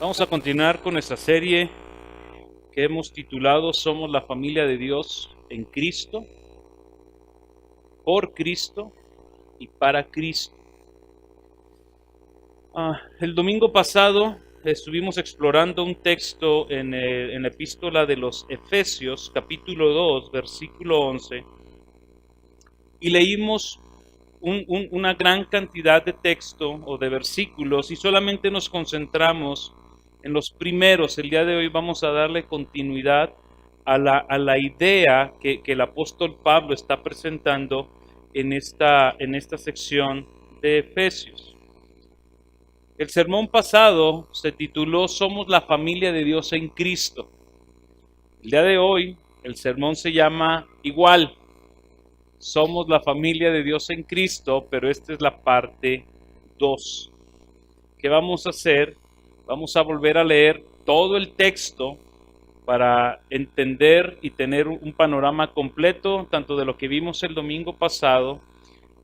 Vamos a continuar con esta serie que hemos titulado Somos la familia de Dios en Cristo, por Cristo y para Cristo. El domingo pasado estuvimos explorando un texto en la epístola de los Efesios, capítulo 2, versículo 11, y leímos una gran cantidad de texto o de versículos y solamente nos concentramos en los primeros. El día de hoy vamos a darle continuidad a la idea que el apóstol Pablo está presentando en esta sección de Efesios. El sermón pasado se tituló Somos la familia de Dios en Cristo. El día de hoy el sermón se llama igual, Somos la familia de Dios en Cristo, pero esta es la parte 2. ¿Qué vamos a hacer? Vamos a volver a leer todo el texto para entender y tener un panorama completo, tanto de lo que vimos el domingo pasado,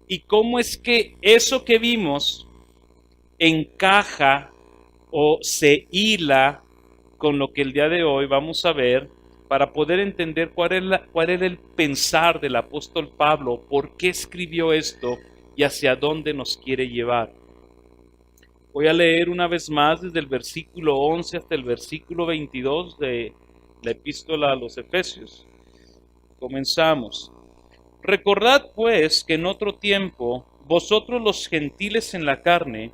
y cómo es que eso que vimos encaja o se hila con lo que el día de hoy vamos a ver, para poder entender cuál era el pensar del apóstol Pablo, por qué escribió esto y hacia dónde nos quiere llevar. Voy a leer una vez más desde el versículo 11 hasta el versículo 22 de la epístola a los Efesios. Comenzamos. Recordad pues que en otro tiempo vosotros los gentiles en la carne,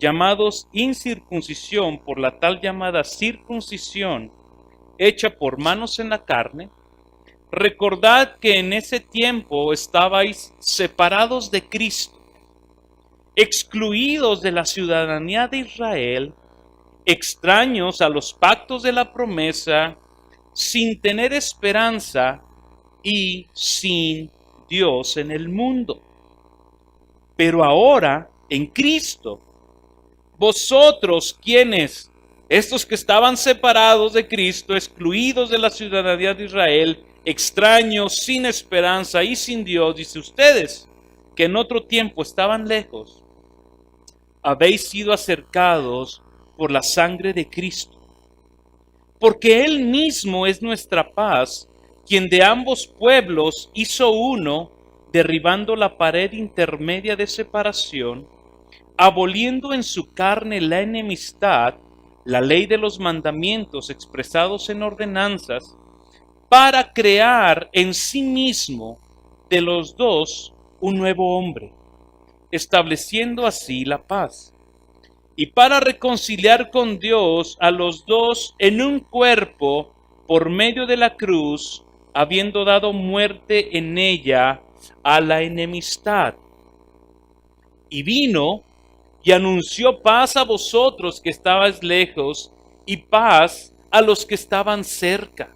llamados incircuncisión por la tal llamada circuncisión hecha por manos en la carne, recordad que en ese tiempo estabais separados de Cristo, excluidos de la ciudadanía de Israel, extraños a los pactos de la promesa, sin tener esperanza y sin Dios en el mundo. Pero ahora, en Cristo, vosotros quienes, estos que estaban separados de Cristo, excluidos de la ciudadanía de Israel, extraños, sin esperanza y sin Dios, dice ustedes, que en otro tiempo estaban lejos, habéis sido acercados por la sangre de Cristo. Porque Él mismo es nuestra paz, quien de ambos pueblos hizo uno, derribando la pared intermedia de separación, aboliendo en su carne la enemistad, la ley de los mandamientos expresados en ordenanzas, para crear en sí mismo de los dos un nuevo hombre, estableciendo así la paz, y para reconciliar con Dios a los dos en un cuerpo por medio de la cruz, habiendo dado muerte en ella a la enemistad. Y vino y anunció paz a vosotros que estabais lejos, y paz a los que estaban cerca.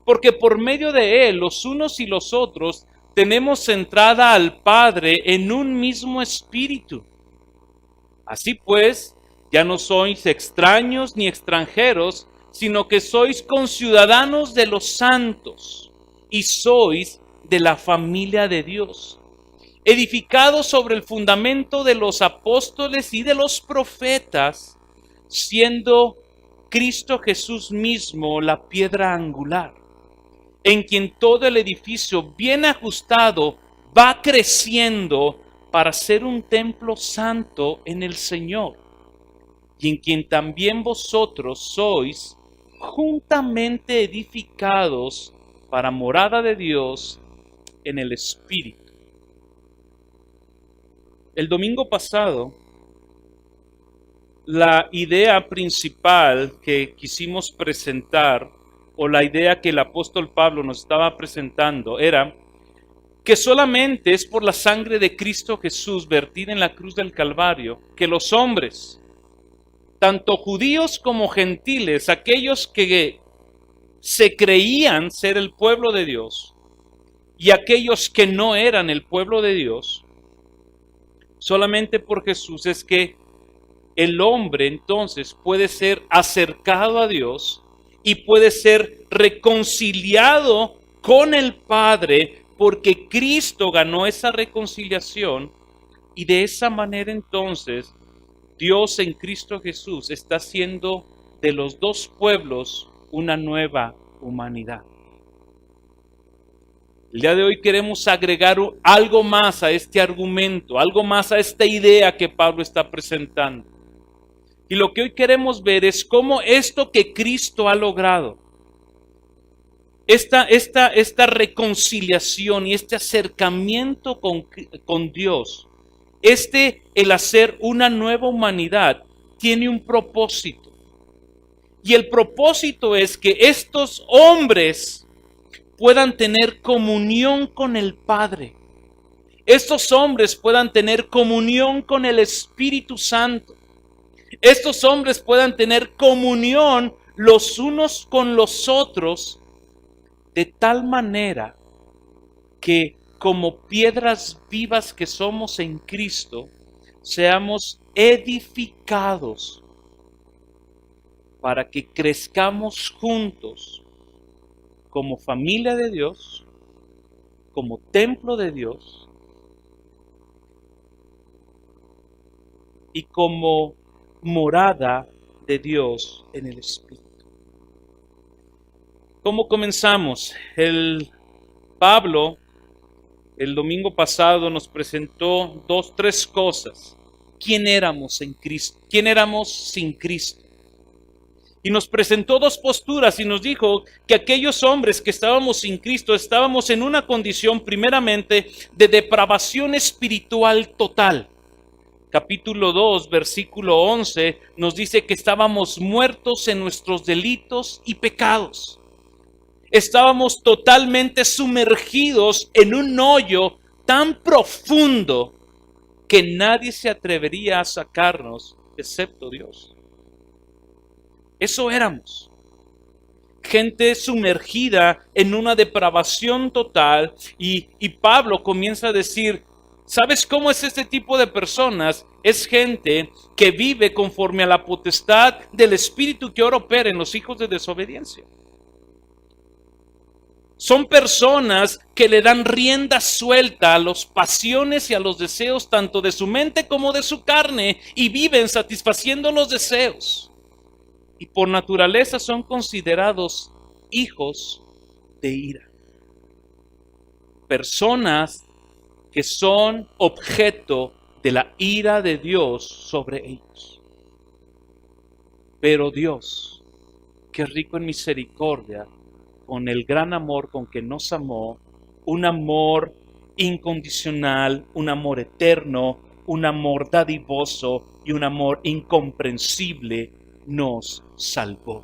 Porque por medio de él, los unos y los otros, tenemos entrada al Padre en un mismo espíritu. Así pues, ya no sois extraños ni extranjeros, sino que sois conciudadanos de los santos, y sois de la familia de Dios, edificados sobre el fundamento de los apóstoles y de los profetas, siendo Cristo Jesús mismo la piedra angular, en quien todo el edificio bien ajustado va creciendo para ser un templo santo en el Señor, y en quien también vosotros sois juntamente edificados para morada de Dios en el Espíritu. El domingo pasado, la idea principal que quisimos presentar, o la idea que el apóstol Pablo nos estaba presentando, era que solamente es por la sangre de Cristo Jesús vertida en la cruz del Calvario que los hombres, tanto judíos como gentiles, aquellos que se creían ser el pueblo de Dios y aquellos que no eran el pueblo de Dios, solamente por Jesús es que el hombre entonces puede ser acercado a Dios y puede ser reconciliado con el Padre, porque Cristo ganó esa reconciliación, y de esa manera entonces Dios en Cristo Jesús está haciendo de los dos pueblos una nueva humanidad. El día de hoy queremos agregar algo más a este argumento, algo más a esta idea que Pablo está presentando. Y lo que hoy queremos ver es cómo esto que Cristo ha logrado, esta reconciliación y este acercamiento con Dios, el hacer una nueva humanidad, tiene un propósito. Y el propósito es que estos hombres puedan tener comunión con el Padre. Estos hombres puedan tener comunión con el Espíritu Santo. Estos hombres puedan tener comunión los unos con los otros de tal manera que como piedras vivas que somos en Cristo, seamos edificados para que crezcamos juntos como familia de Dios, como templo de Dios y como morada de Dios en el Espíritu. ¿Cómo comenzamos? Pablo, el domingo pasado, nos presentó tres cosas. ¿Quién éramos en Cristo? ¿Quién éramos sin Cristo? Y nos presentó dos posturas y nos dijo que aquellos hombres que estábamos sin Cristo estábamos en una condición primeramente de depravación espiritual total. Capítulo 2, versículo 11 nos dice que estábamos muertos en nuestros delitos y pecados. Estábamos totalmente sumergidos en un hoyo tan profundo que nadie se atrevería a sacarnos excepto Dios. Eso éramos. Gente sumergida en una depravación total y Pablo comienza a decir, ¿sabes cómo es este tipo de personas? Es gente que vive conforme a la potestad del Espíritu que ahora opera en los hijos de desobediencia. Son personas que le dan rienda suelta a las pasiones y a los deseos tanto de su mente como de su carne y viven satisfaciendo los deseos. Y por naturaleza son considerados hijos de ira. Personas que son objeto de la ira de Dios sobre ellos. Pero Dios, que es rico en misericordia, con el gran amor con que nos amó, un amor incondicional, un amor eterno, un amor dadivoso y un amor incomprensible, nos salvó.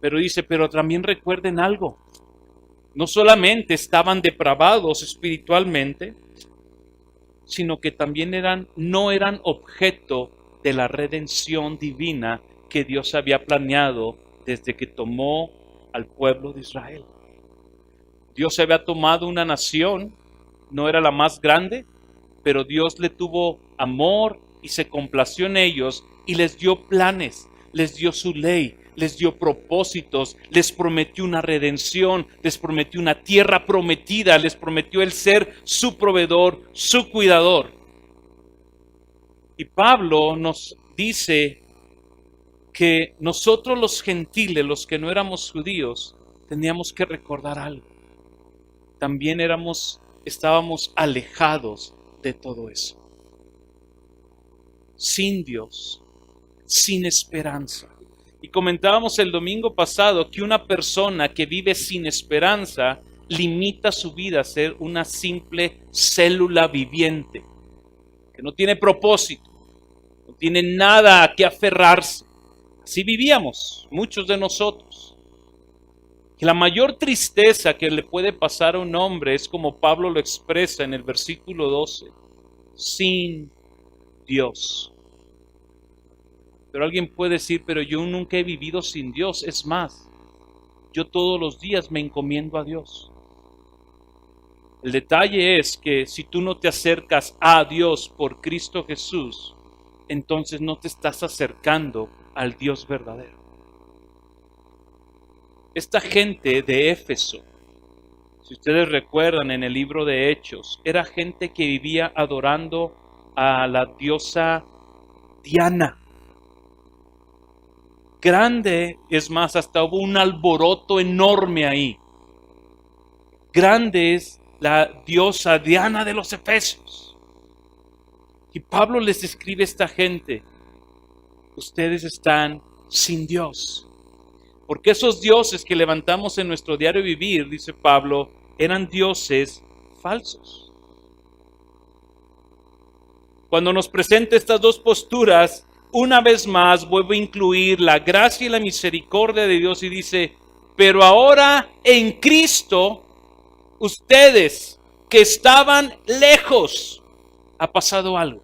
Pero dice, pero también recuerden algo, no solamente estaban depravados espiritualmente, sino que también no eran objeto de la redención divina que Dios había planeado desde que tomó al pueblo de Israel. Dios había tomado una nación, no era la más grande, pero Dios le tuvo amor y se complació en ellos y les dio planes, les dio su ley, les dio propósitos, les prometió una redención, les prometió una tierra prometida, les prometió el ser su proveedor, su cuidador. Y Pablo nos dice que nosotros los gentiles, los que no éramos judíos, teníamos que recordar algo. También estábamos alejados de todo eso. Sin Dios, sin esperanza. Y comentábamos el domingo pasado que una persona que vive sin esperanza limita su vida a ser una simple célula viviente, que no tiene propósito, no tiene nada a que aferrarse. Así vivíamos muchos de nosotros. Y la mayor tristeza que le puede pasar a un hombre es como Pablo lo expresa en el versículo 12, sin Dios. Pero alguien puede decir, pero yo nunca he vivido sin Dios. Es más, yo todos los días me encomiendo a Dios. El detalle es que si tú no te acercas a Dios por Cristo Jesús, entonces no te estás acercando al Dios verdadero. Esta gente de Éfeso Si ustedes recuerdan en el libro de Hechos, era gente que vivía adorando a la diosa Diana. Grande, es más, hasta hubo un alboroto enorme ahí. Grande es la diosa Diana de los Efesios. Y Pablo les escribe a esta gente: ustedes están sin Dios. Porque esos dioses que levantamos en nuestro diario vivir, dice Pablo, eran dioses falsos. Cuando nos presenta estas dos posturas, una vez más vuelve a incluir la gracia y la misericordia de Dios y dice: pero ahora en Cristo, ustedes que estaban lejos, ha pasado algo.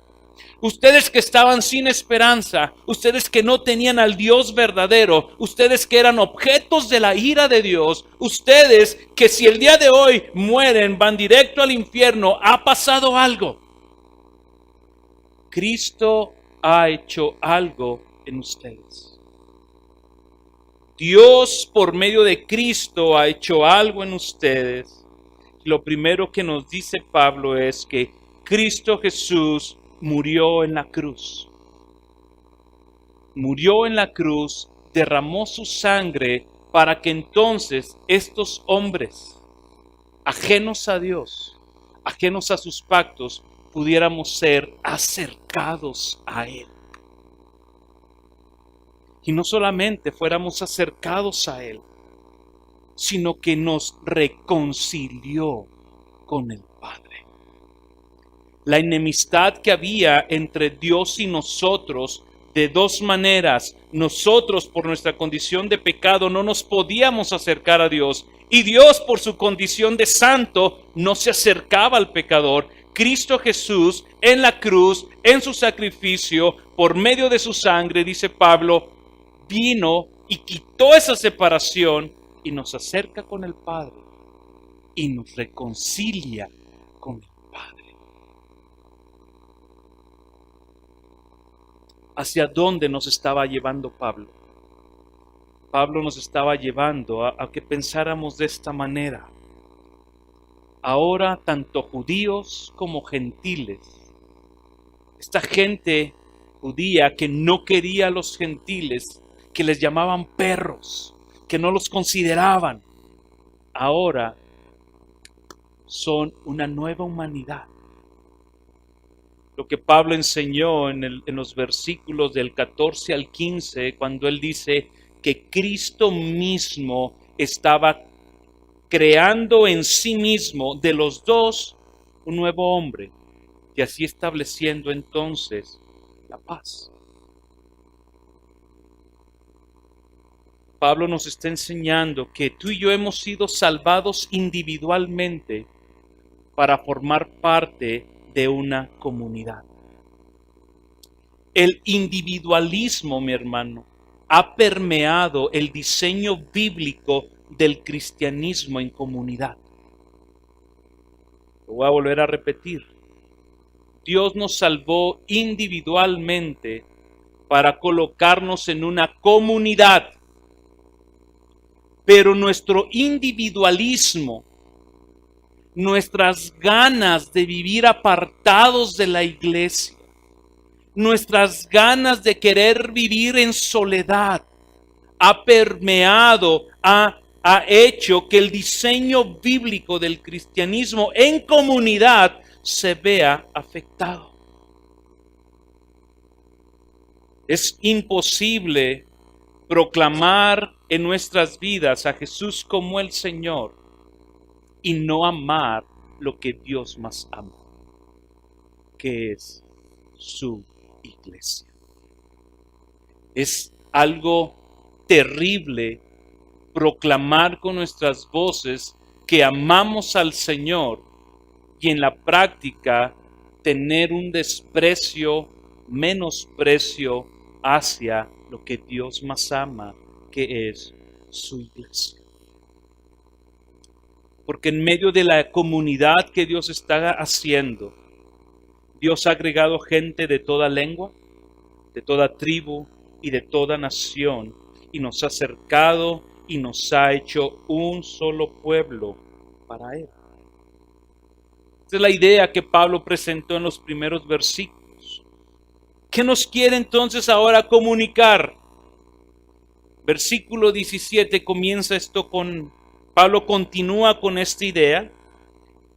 Ustedes que estaban sin esperanza, ustedes que no tenían al Dios verdadero, ustedes que eran objetos de la ira de Dios, ustedes que si el día de hoy mueren, van directo al infierno, ha pasado algo. Cristo ha hecho algo en ustedes. Dios por medio de Cristo ha hecho algo en ustedes. Lo primero que nos dice Pablo es que Cristo Jesús murió en la cruz. Murió en la cruz, derramó su sangre para que entonces estos hombres, ajenos a Dios, ajenos a sus pactos, pudiéramos ser acercados a Él. Y no solamente fuéramos acercados a Él, sino que nos reconcilió con el Padre. La enemistad que había entre Dios y nosotros, de dos maneras. Nosotros, por nuestra condición de pecado, no nos podíamos acercar a Dios. Y Dios, por su condición de santo, no se acercaba al pecador. Cristo Jesús, en la cruz, en su sacrificio, por medio de su sangre, dice Pablo, vino y quitó esa separación y nos acerca con el Padre y nos reconcilia con el Padre. ¿Hacia dónde nos estaba llevando Pablo? Pablo nos estaba llevando a que pensáramos de esta manera. Ahora tanto judíos como gentiles, esta gente judía que no quería a los gentiles, que les llamaban perros, que no los consideraban, ahora son una nueva humanidad. Lo que Pablo enseñó en los versículos del 14 al 15, cuando él dice que Cristo mismo estaba creando en sí mismo de los dos un nuevo hombre, y así estableciendo entonces la paz. Pablo nos está enseñando que tú y yo hemos sido salvados individualmente para formar parte de una comunidad. El individualismo, mi hermano, ha permeado el diseño bíblico del cristianismo en comunidad. Lo voy a volver a repetir. Dios nos salvó individualmente para colocarnos en una comunidad. Pero nuestro individualismo, nuestras ganas de vivir apartados de la iglesia, nuestras ganas de querer vivir en soledad, ha permeado, ha hecho que el diseño bíblico del cristianismo en comunidad se vea afectado. Es imposible proclamar en nuestras vidas a Jesús como el Señor y no amar lo que Dios más ama, que es su iglesia. Es algo terrible proclamar con nuestras voces que amamos al Señor y en la práctica tener un desprecio, menosprecio hacia lo que Dios más ama, que es su iglesia. Porque en medio de la comunidad que Dios está haciendo, Dios ha agregado gente de toda lengua, de toda tribu y de toda nación, y nos ha acercado y nos ha hecho un solo pueblo para Él. Esa es la idea que Pablo presentó en los primeros versículos. ¿Qué nos quiere entonces ahora comunicar? Versículo 17 comienza esto con, Pablo continúa con esta idea,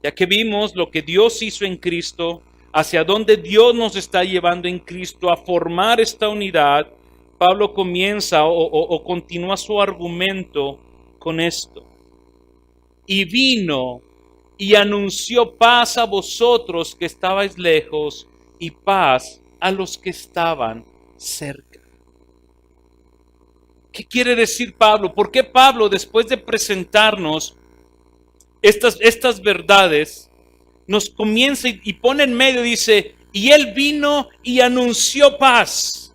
ya que vimos lo que Dios hizo en Cristo, hacia dónde Dios nos está llevando en Cristo a formar esta unidad. Pablo comienza o continúa su argumento con esto. Y vino y anunció paz a vosotros que estabais lejos y paz a los que estaban cerca. ¿Qué quiere decir Pablo? ¿Por qué Pablo, después de presentarnos estas verdades, nos comienza y pone en medio, dice, y él vino y anunció paz?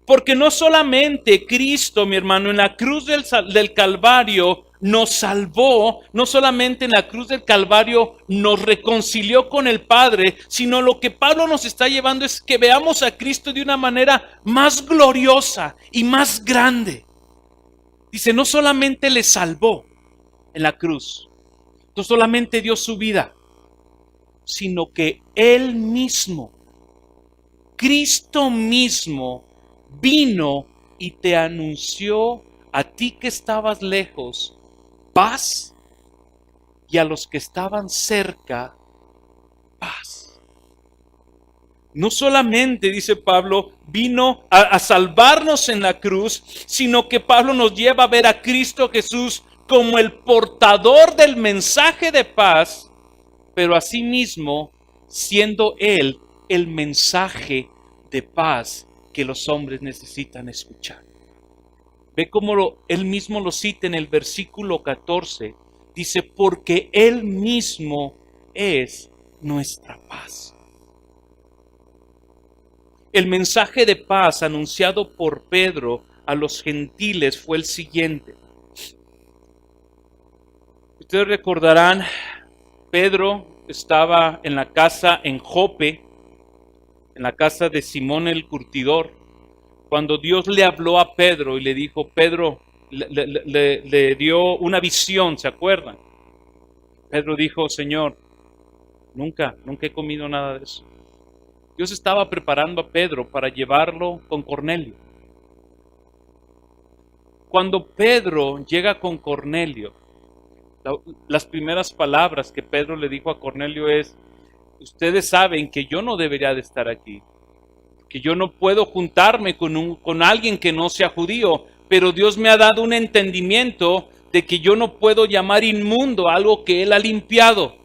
Porque no solamente Cristo, mi hermano, en la cruz del Calvario nos salvó, no solamente en la cruz del Calvario nos reconcilió con el Padre, sino lo que Pablo nos está llevando es que veamos a Cristo de una manera más gloriosa y más grande. Dice, no solamente le salvó en la cruz, no solamente dio su vida, sino que Él mismo, Cristo mismo, vino y te anunció a ti que estabas lejos paz, y a los que estaban cerca paz. No solamente, dice Pablo, vino a salvarnos en la cruz, sino que Pablo nos lleva a ver a Cristo Jesús como el portador del mensaje de paz, pero asimismo siendo Él el mensaje de paz que los hombres necesitan escuchar. Ve cómo él mismo lo cita en el versículo 14. Dice, porque Él mismo es nuestra paz. El mensaje de paz anunciado por Pedro a los gentiles fue el siguiente. Ustedes recordarán, Pedro estaba en la casa en Jope, en la casa de Simón el curtidor, cuando Dios le habló a Pedro y le dijo, Pedro, le dio una visión, ¿se acuerdan? Pedro dijo, Señor, nunca he comido nada de eso. Dios estaba preparando a Pedro para llevarlo con Cornelio. Cuando Pedro llega con Cornelio, las primeras palabras que Pedro le dijo a Cornelio es, ustedes saben que yo no debería de estar aquí, que yo no puedo juntarme con alguien que no sea judío, pero Dios me ha dado un entendimiento de que yo no puedo llamar inmundo algo que Él ha limpiado.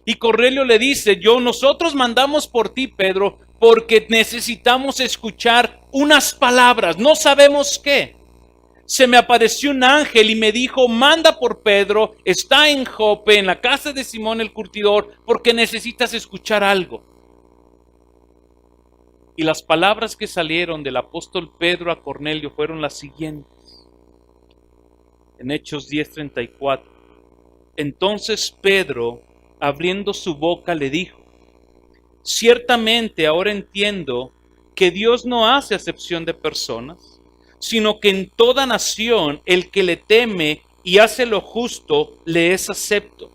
Y Cornelio le dice, nosotros mandamos por ti, Pedro, porque necesitamos escuchar unas palabras, no sabemos qué. Se me apareció un ángel y me dijo, manda por Pedro, está en Jope, en la casa de Simón el curtidor, porque necesitas escuchar algo. Y las palabras que salieron del apóstol Pedro a Cornelio fueron las siguientes. En Hechos 10:34. Entonces Pedro, abriendo su boca, le dijo, ciertamente ahora entiendo que Dios no hace acepción de personas, sino que en toda nación el que le teme y hace lo justo le es acepto.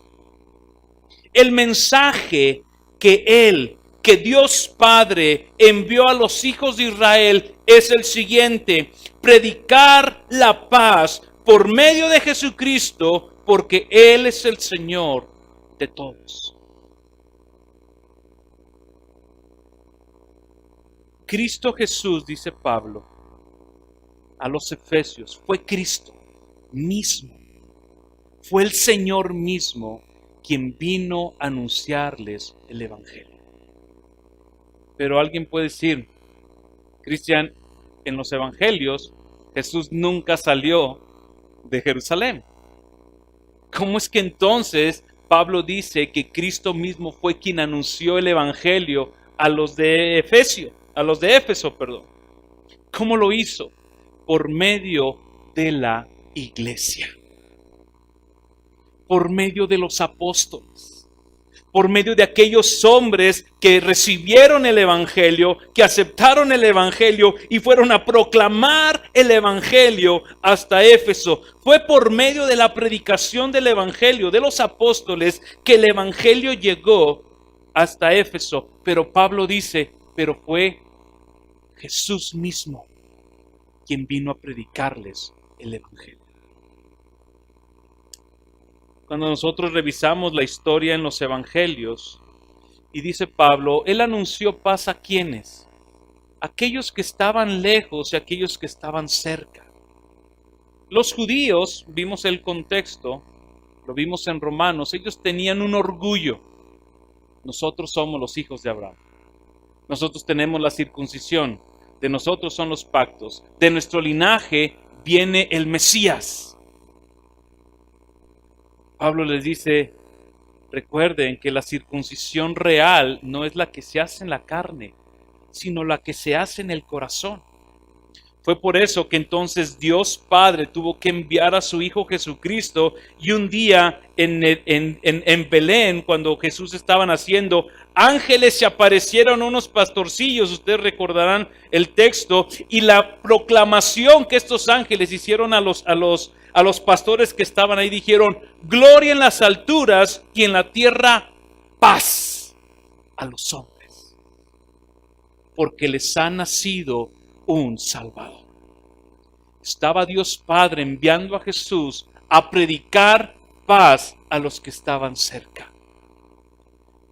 El mensaje que Dios Padre envió a los hijos de Israel es el siguiente: predicar la paz por medio de Jesucristo, porque Él es el Señor de todos. Cristo Jesús, dice Pablo a los Efesios, fue Cristo mismo, fue el Señor mismo quien vino a anunciarles el Evangelio. Pero alguien puede decir, Cristian, en los Evangelios Jesús nunca salió de Jerusalén. ¿Cómo es que entonces Pablo dice que Cristo mismo fue quien anunció el Evangelio a los de Éfeso? ¿Cómo lo hizo? Por medio de la iglesia, por medio de los apóstoles, por medio de aquellos hombres que recibieron el Evangelio, que aceptaron el Evangelio y fueron a proclamar el Evangelio hasta Éfeso. Fue por medio de la predicación del Evangelio, de los apóstoles, que el Evangelio llegó hasta Éfeso. Pero Pablo dice, pero fue Jesús mismo quien vino a predicarles el Evangelio. Cuando nosotros revisamos la historia en los evangelios, y dice Pablo, él anunció paz a quienes, aquellos que estaban lejos y aquellos que estaban cerca. Los judíos, vimos el contexto, lo vimos en Romanos, ellos tenían un orgullo. Nosotros somos los hijos de Abraham. Nosotros tenemos la circuncisión, de nosotros son los pactos, de nuestro linaje viene el Mesías. Pablo les dice, recuerden que la circuncisión real no es la que se hace en la carne, sino la que se hace en el corazón. Fue por eso que entonces Dios Padre tuvo que enviar a su Hijo Jesucristo, y un día en Belén, cuando Jesús estaba naciendo, ángeles se aparecieron a unos pastorcillos, ustedes recordarán el texto, y la proclamación que estos ángeles hicieron a los pastores que estaban ahí, dijeron, gloria en las alturas y en la tierra paz a los hombres, porque les ha nacido un Salvador. Estaba Dios Padre enviando a Jesús a predicar paz a los que estaban cerca.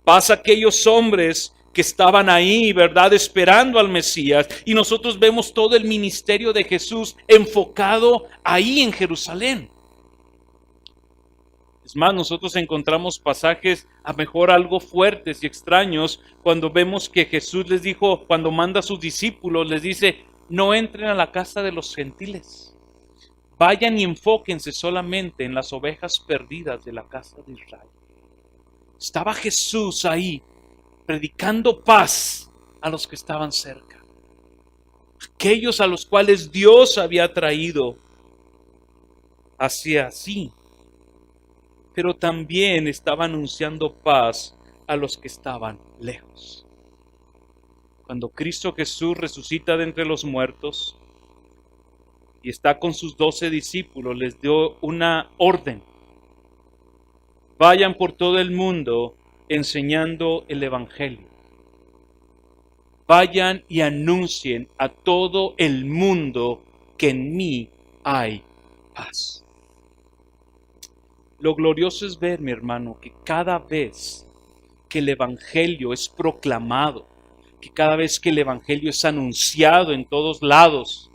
Paz a aquellos hombres que estaban ahí, ¿verdad?, esperando al Mesías. Y nosotros vemos todo el ministerio de Jesús enfocado ahí en Jerusalén. Es más, nosotros encontramos pasajes a mejor algo fuertes y extraños cuando vemos que Jesús les dijo, cuando manda a sus discípulos, les dice, no entren a la casa de los gentiles. Vayan y enfóquense solamente en las ovejas perdidas de la casa de Israel. Estaba Jesús ahí, predicando paz a los que estaban cerca. Aquellos a los cuales Dios había traído hacia sí. Pero también estaba anunciando paz a los que estaban lejos. Cuando Cristo Jesús resucita de entre los muertos y está con sus 12 discípulos, les dio una orden. Vayan por todo el mundo enseñando el Evangelio. Vayan y anuncien a todo el mundo que en mí hay paz. Lo glorioso es ver, mi hermano, que cada vez que el Evangelio es proclamado, que cada vez que el Evangelio es anunciado en todos lados,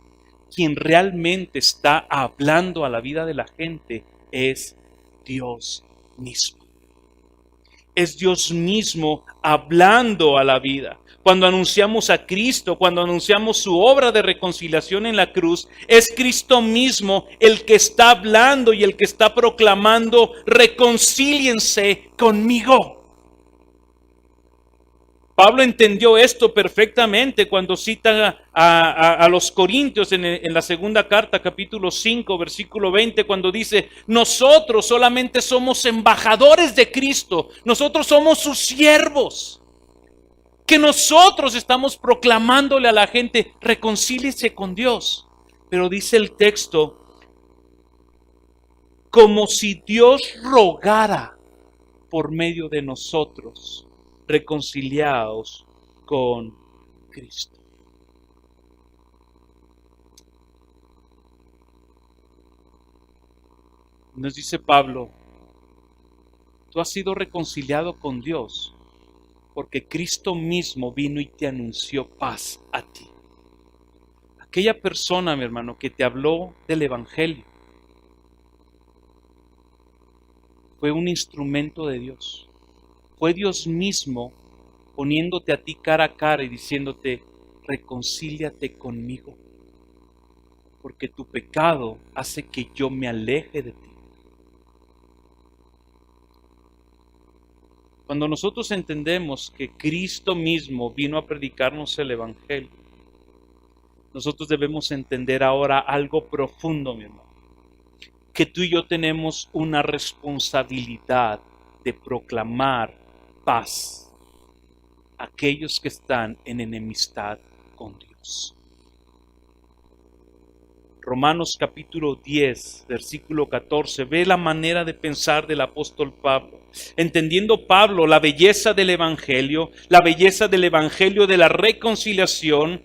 quien realmente está hablando a la vida de la gente es Dios mismo. Es Dios mismo hablando a la vida. Cuando anunciamos a Cristo, cuando anunciamos su obra de reconciliación en la cruz, es Cristo mismo el que está hablando y el que está proclamando, reconcíliense conmigo. Pablo entendió esto perfectamente cuando cita a los Corintios en la segunda carta, capítulo 5, versículo 20, cuando dice, nosotros solamente somos embajadores de Cristo, nosotros somos sus siervos, que nosotros estamos proclamándole a la gente, reconcíliese con Dios. Pero dice el texto, como si Dios rogara por medio de nosotros, reconciliados con Cristo. Nos dice Pablo, tú has sido reconciliado con Dios porque Cristo mismo vino y te anunció paz a ti. Aquella persona, mi hermano, que te habló del Evangelio fue un instrumento de Dios. Fue Dios mismo poniéndote a ti cara a cara y diciéndote, reconcíliate conmigo, porque tu pecado hace que yo me aleje de ti. Cuando nosotros entendemos que Cristo mismo vino a predicarnos el Evangelio, nosotros debemos entender ahora algo profundo, mi hermano, que tú y yo tenemos una responsabilidad de proclamar paz a aquellos que están en enemistad con Dios. Romanos capítulo 10, versículo 14, ve la manera de pensar del apóstol Pablo. Entendiendo Pablo la belleza del Evangelio de la reconciliación,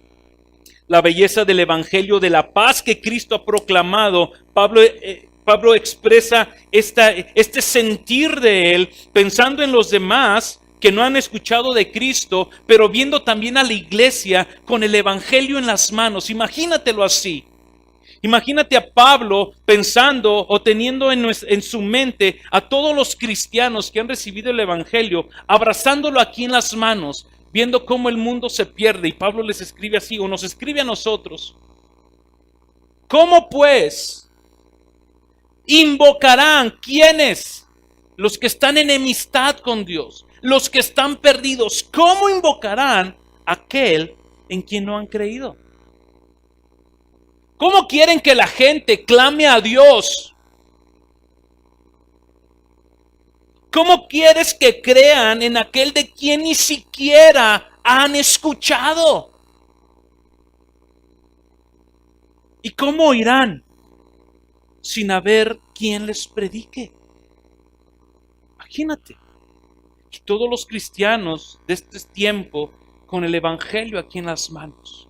la belleza del Evangelio de la paz que Cristo ha proclamado, Pablo expresa este sentir de él, pensando en los demás que no han escuchado de Cristo, pero viendo también a la iglesia con el Evangelio en las manos. Imagínatelo así. Imagínate a Pablo pensando o teniendo en su mente a todos los cristianos que han recibido el Evangelio, abrazándolo aquí en las manos, viendo cómo el mundo se pierde. Y Pablo les escribe así, o nos escribe a nosotros: ¿cómo pues invocarán? ¿Quiénes? Los que están en enemistad con Dios, los que están perdidos. ¿Cómo invocarán a aquel en quien no han creído? ¿Cómo quieren que la gente clame a Dios? ¿Cómo quieres que crean en aquel de quien ni siquiera han escuchado? ¿Y cómo oirán sin haber quien les predique? Imagínate. Y todos los cristianos de este tiempo con el Evangelio aquí en las manos.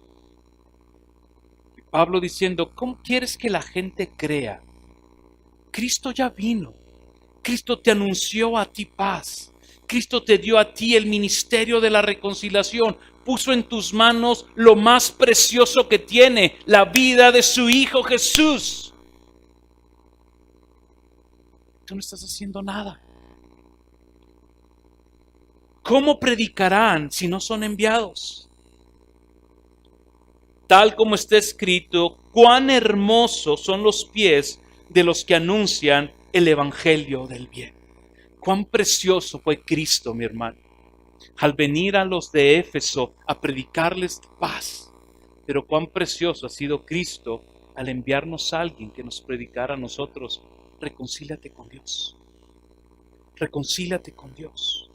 Pablo diciendo, ¿cómo quieres que la gente crea? Cristo ya vino. Cristo te anunció a ti paz. Cristo te dio a ti el ministerio de la reconciliación. Puso en tus manos lo más precioso que tiene, la vida de su Hijo Jesús. Tú no estás haciendo nada. ¿Cómo predicarán si no son enviados? Tal como está escrito, cuán hermosos son los pies de los que anuncian el Evangelio del bien. Cuán precioso fue Cristo, mi hermano, al venir a los de Éfeso a predicarles paz. Pero cuán precioso ha sido Cristo al enviarnos a alguien que nos predicara a nosotros: reconcíliate con Dios. Reconcíliate con Dios.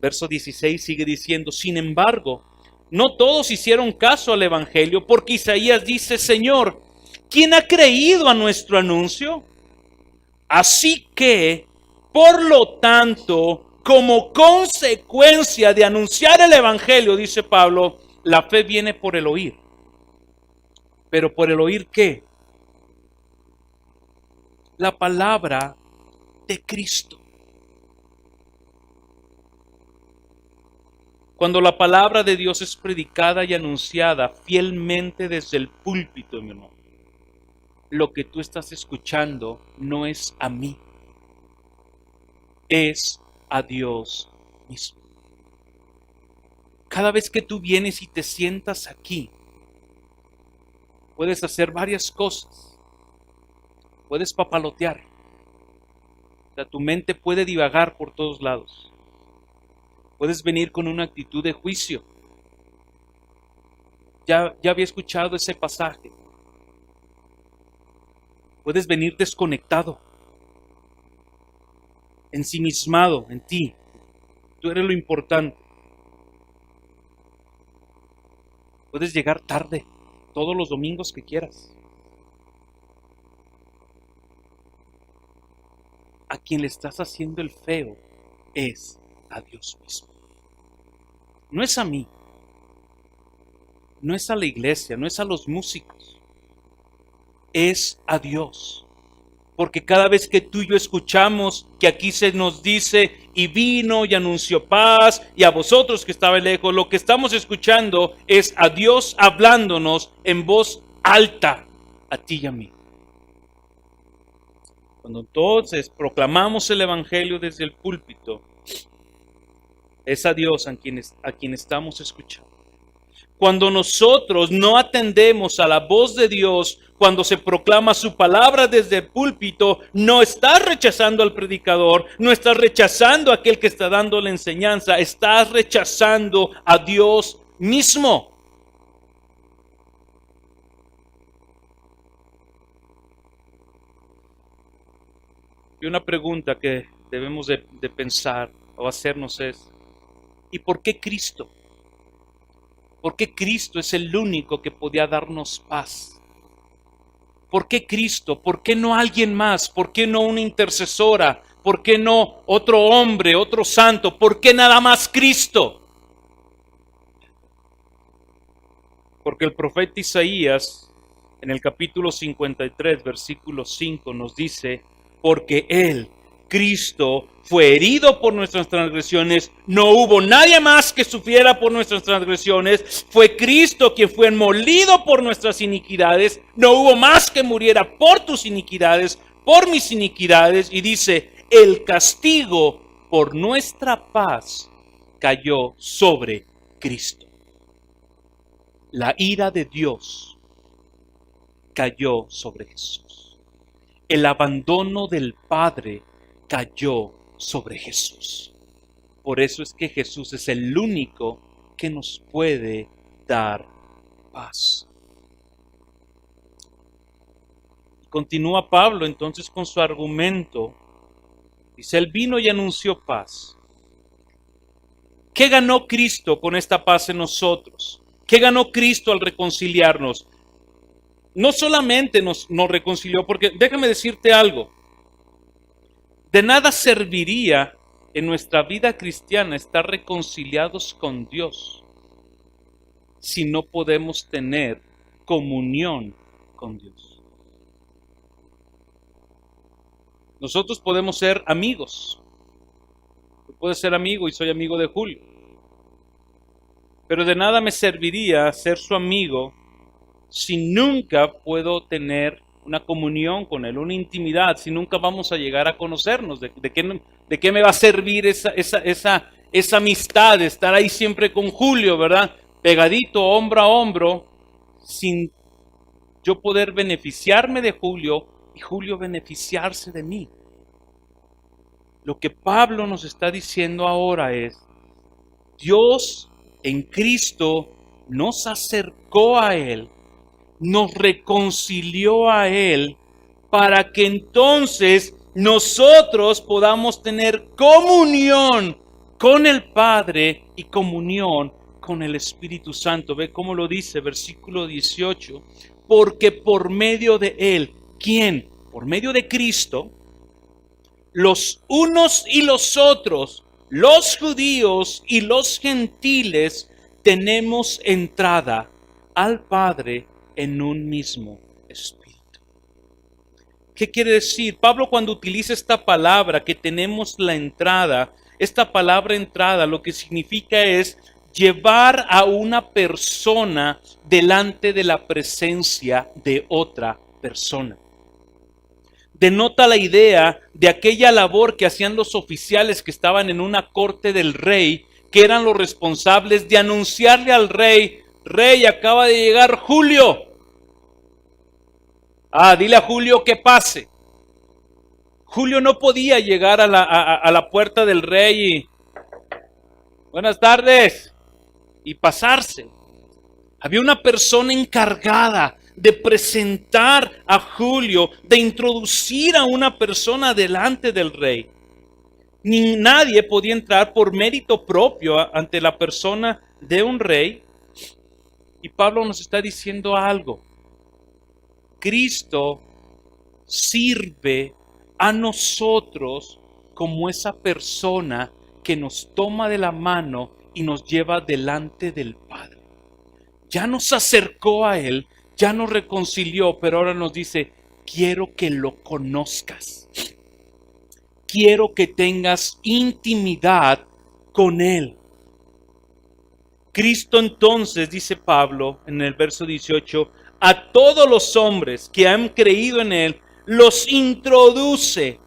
Verso 16 sigue diciendo, sin embargo, no todos hicieron caso al Evangelio, porque Isaías dice, Señor, ¿quién ha creído a nuestro anuncio? Así que, por lo tanto, como consecuencia de anunciar el Evangelio, dice Pablo, la fe viene por el oír. ¿Pero por el oír qué? La palabra de Cristo. Cuando la palabra de Dios es predicada y anunciada fielmente desde el púlpito, mi hermano, lo que tú estás escuchando no es a mí, es a Dios mismo. Cada vez que tú vienes y te sientas aquí, puedes hacer varias cosas. Puedes papalotear. O sea, tu mente puede divagar por todos lados. Puedes venir con una actitud de juicio. Ya había escuchado ese pasaje. Puedes venir desconectado, ensimismado en ti. Tú eres lo importante. Puedes llegar tarde, todos los domingos que quieras. A quien le estás haciendo el feo es a Dios mismo. No es a mí, no es a la iglesia, no es a los músicos, es a Dios. Porque cada vez que tú y yo escuchamos que aquí se nos dice, y vino y anunció paz, y a vosotros que estabais lejos, lo que estamos escuchando es a Dios hablándonos en voz alta, a ti y a mí. Cuando entonces proclamamos el Evangelio desde el púlpito, es a Dios a quien estamos escuchando. Cuando nosotros no atendemos a la voz de Dios, cuando se proclama su palabra desde el púlpito, no estás rechazando al predicador, no estás rechazando a aquel que está dando la enseñanza, estás rechazando a Dios mismo. Y una pregunta que debemos de pensar: o hacernos es, ¿y por qué Cristo? ¿Por qué Cristo es el único que podía darnos paz? ¿Por qué Cristo? ¿Por qué no alguien más? ¿Por qué no una intercesora? ¿Por qué no otro hombre, otro santo? ¿Por qué nada más Cristo? Porque el profeta Isaías, en el capítulo 53, versículo 5, nos dice, porque Él, Cristo, fue herido por nuestras transgresiones, no hubo nadie más que sufriera por nuestras transgresiones, fue Cristo quien fue molido por nuestras iniquidades, no hubo más que muriera por tus iniquidades, por mis iniquidades, y dice, el castigo por nuestra paz cayó sobre Cristo. La ira de Dios cayó sobre Jesús. El abandono del Padre cayó sobre Jesús. Por eso es que Jesús es el único que nos puede dar paz. Continúa Pablo entonces con su argumento. Dice, Él vino y anunció paz. ¿Qué ganó Cristo con esta paz en nosotros? ¿Qué ganó Cristo al reconciliarnos? No solamente nos reconcilió, porque déjame decirte algo. De nada serviría en nuestra vida cristiana estar reconciliados con Dios si no podemos tener comunión con Dios. Nosotros podemos ser amigos. Tú puedes ser amigo y soy amigo de Julio. Pero de nada me serviría ser su amigo si nunca puedo tener una comunión con Él, una intimidad, si nunca vamos a llegar a conocernos. ¿De qué me va a servir esa amistad, de estar ahí siempre con Julio, ¿verdad? Pegadito, hombro a hombro, sin yo poder beneficiarme de Julio y Julio beneficiarse de mí. Lo que Pablo nos está diciendo ahora es, Dios en Cristo nos acercó a Él, nos reconcilió a Él, para que entonces nosotros podamos tener comunión con el Padre y comunión con el Espíritu Santo. Ve cómo lo dice, versículo 18, porque por medio de Él, ¿quién? Por medio de Cristo, los unos y los otros, los judíos y los gentiles, tenemos entrada al Padre en un mismo espíritu. ¿Qué quiere decir? Pablo, cuando utiliza esta palabra que tenemos la entrada, esta palabra entrada lo que significa es llevar a una persona delante de la presencia de otra persona. Denota la idea de aquella labor que hacían los oficiales que estaban en una corte del rey, que eran los responsables de anunciarle al rey, rey, acaba de llegar Julio. Dile a Julio que pase. Julio no podía llegar a la puerta del rey y, buenas tardes, y pasarse. Había una persona encargada de presentar a Julio, de introducir a una persona delante del rey. Ni nadie podía entrar por mérito propio ante la persona de un rey. Y Pablo nos está diciendo algo. Cristo sirve a nosotros como esa persona que nos toma de la mano y nos lleva delante del Padre. Ya nos acercó a Él, ya nos reconcilió, pero ahora nos dice, quiero que lo conozcas. Quiero que tengas intimidad con Él. Cristo entonces, dice Pablo en el verso 18, a todos los hombres que han creído en Él, los introduce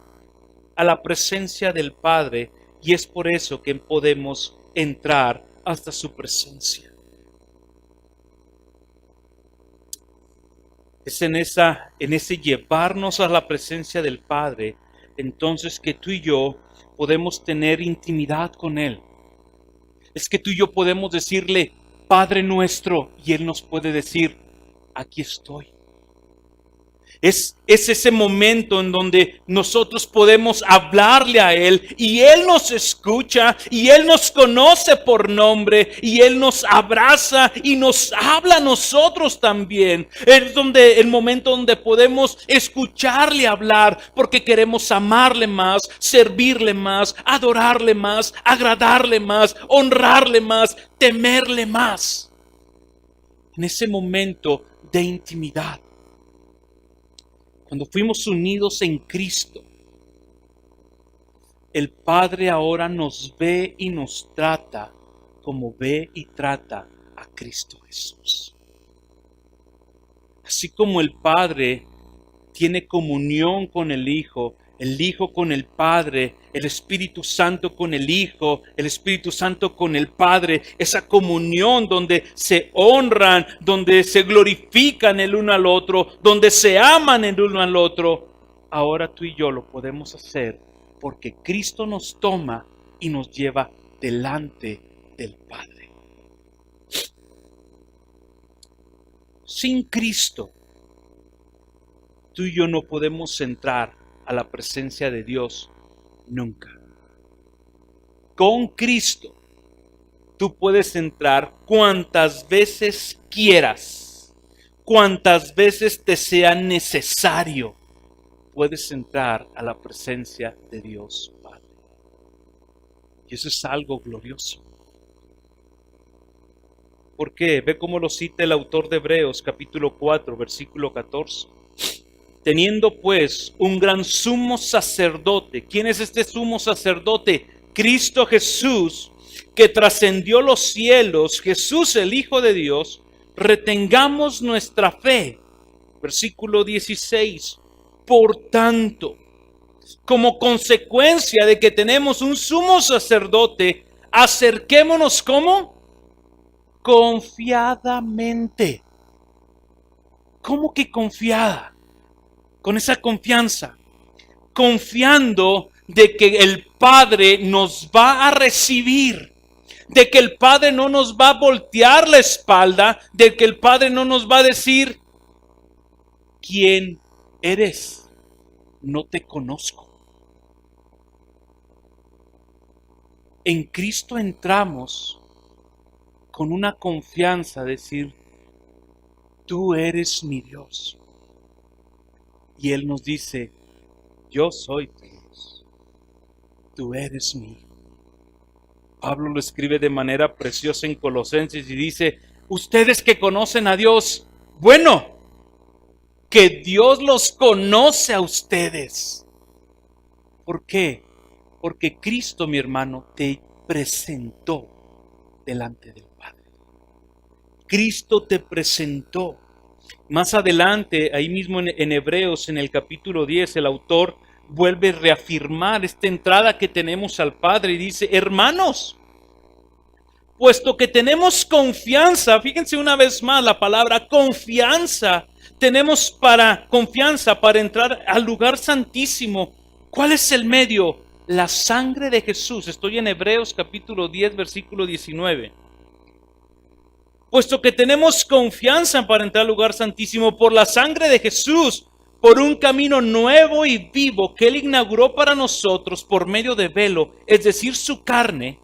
a la presencia del Padre, y es por eso que podemos entrar hasta su presencia. Es en ese llevarnos a la presencia del Padre, entonces que tú y yo podemos tener intimidad con Él. Es que tú y yo podemos decirle, Padre nuestro, y Él nos puede decir, aquí estoy. Es ese momento en donde nosotros podemos hablarle a Él y Él nos escucha y Él nos conoce por nombre y Él nos abraza y nos habla a nosotros también. Es donde el momento donde podemos escucharle hablar porque queremos amarle más, servirle más, adorarle más, agradarle más, honrarle más, temerle más. En ese momento de intimidad. Cuando fuimos unidos en Cristo, el Padre ahora nos ve y nos trata como ve y trata a Cristo Jesús. Así como el Padre tiene comunión con el Hijo con el Padre, el Espíritu Santo con el Hijo, el Espíritu Santo con el Padre, esa comunión donde se honran, donde se glorifican el uno al otro, donde se aman el uno al otro. Ahora tú y yo lo podemos hacer porque Cristo nos toma y nos lleva delante del Padre. Sin Cristo, tú y yo no podemos entrar a la presencia de Dios nunca. Con Cristo, tú puedes entrar cuantas veces quieras, cuantas veces te sea necesario. Puedes entrar a la presencia de Dios Padre. Y eso es algo glorioso. ¿Por qué? Ve cómo lo cita el autor de Hebreos, capítulo 4, versículo 14. Teniendo pues un gran sumo sacerdote. ¿Quién es este sumo sacerdote? Cristo Jesús, que trascendió los cielos, Jesús el Hijo de Dios. Retengamos nuestra fe. Versículo 16. Por tanto, como consecuencia de que tenemos un sumo sacerdote, acerquémonos ¿cómo? Confiadamente. ¿Cómo que confiada? Con esa confianza, confiando de que el Padre nos va a recibir, de que el Padre no nos va a voltear la espalda, de que el Padre no nos va a decir, ¿quién eres? No te conozco. En Cristo entramos con una confianza, decir, tú eres mi Dios. Y Él nos dice, yo soy tu Dios, tú eres mi Hijo. Pablo lo escribe de manera preciosa en Colosenses y dice, ustedes que conocen a Dios, bueno, que Dios los conoce a ustedes. ¿Por qué? Porque Cristo, mi hermano, te presentó delante del Padre. Cristo te presentó. Más adelante, ahí mismo en Hebreos, en el capítulo 10, el autor vuelve a reafirmar esta entrada que tenemos al Padre y dice, hermanos, puesto que tenemos confianza, fíjense una vez más la palabra confianza, tenemos confianza para entrar al lugar santísimo. ¿Cuál es el medio? La sangre de Jesús. Estoy en Hebreos capítulo 10, versículo 19. Puesto que tenemos confianza para entrar al lugar santísimo por la sangre de Jesús, por un camino nuevo y vivo que Él inauguró para nosotros por medio de velo, es decir, su carne,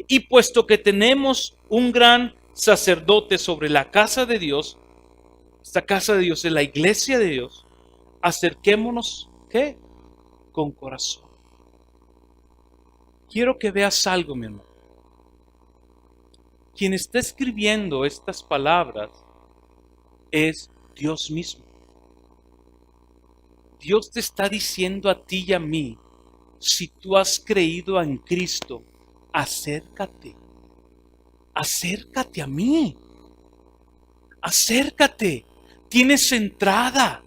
y puesto que tenemos un gran sacerdote sobre la casa de Dios, esta casa de Dios es la iglesia de Dios, acerquémonos, ¿qué? Con corazón. Quiero que veas algo, mi hermano. Quien está escribiendo estas palabras es Dios mismo. Dios te está diciendo a ti y a mí, si tú has creído en Cristo, acércate. Acércate a mí. Acércate. Tienes entrada.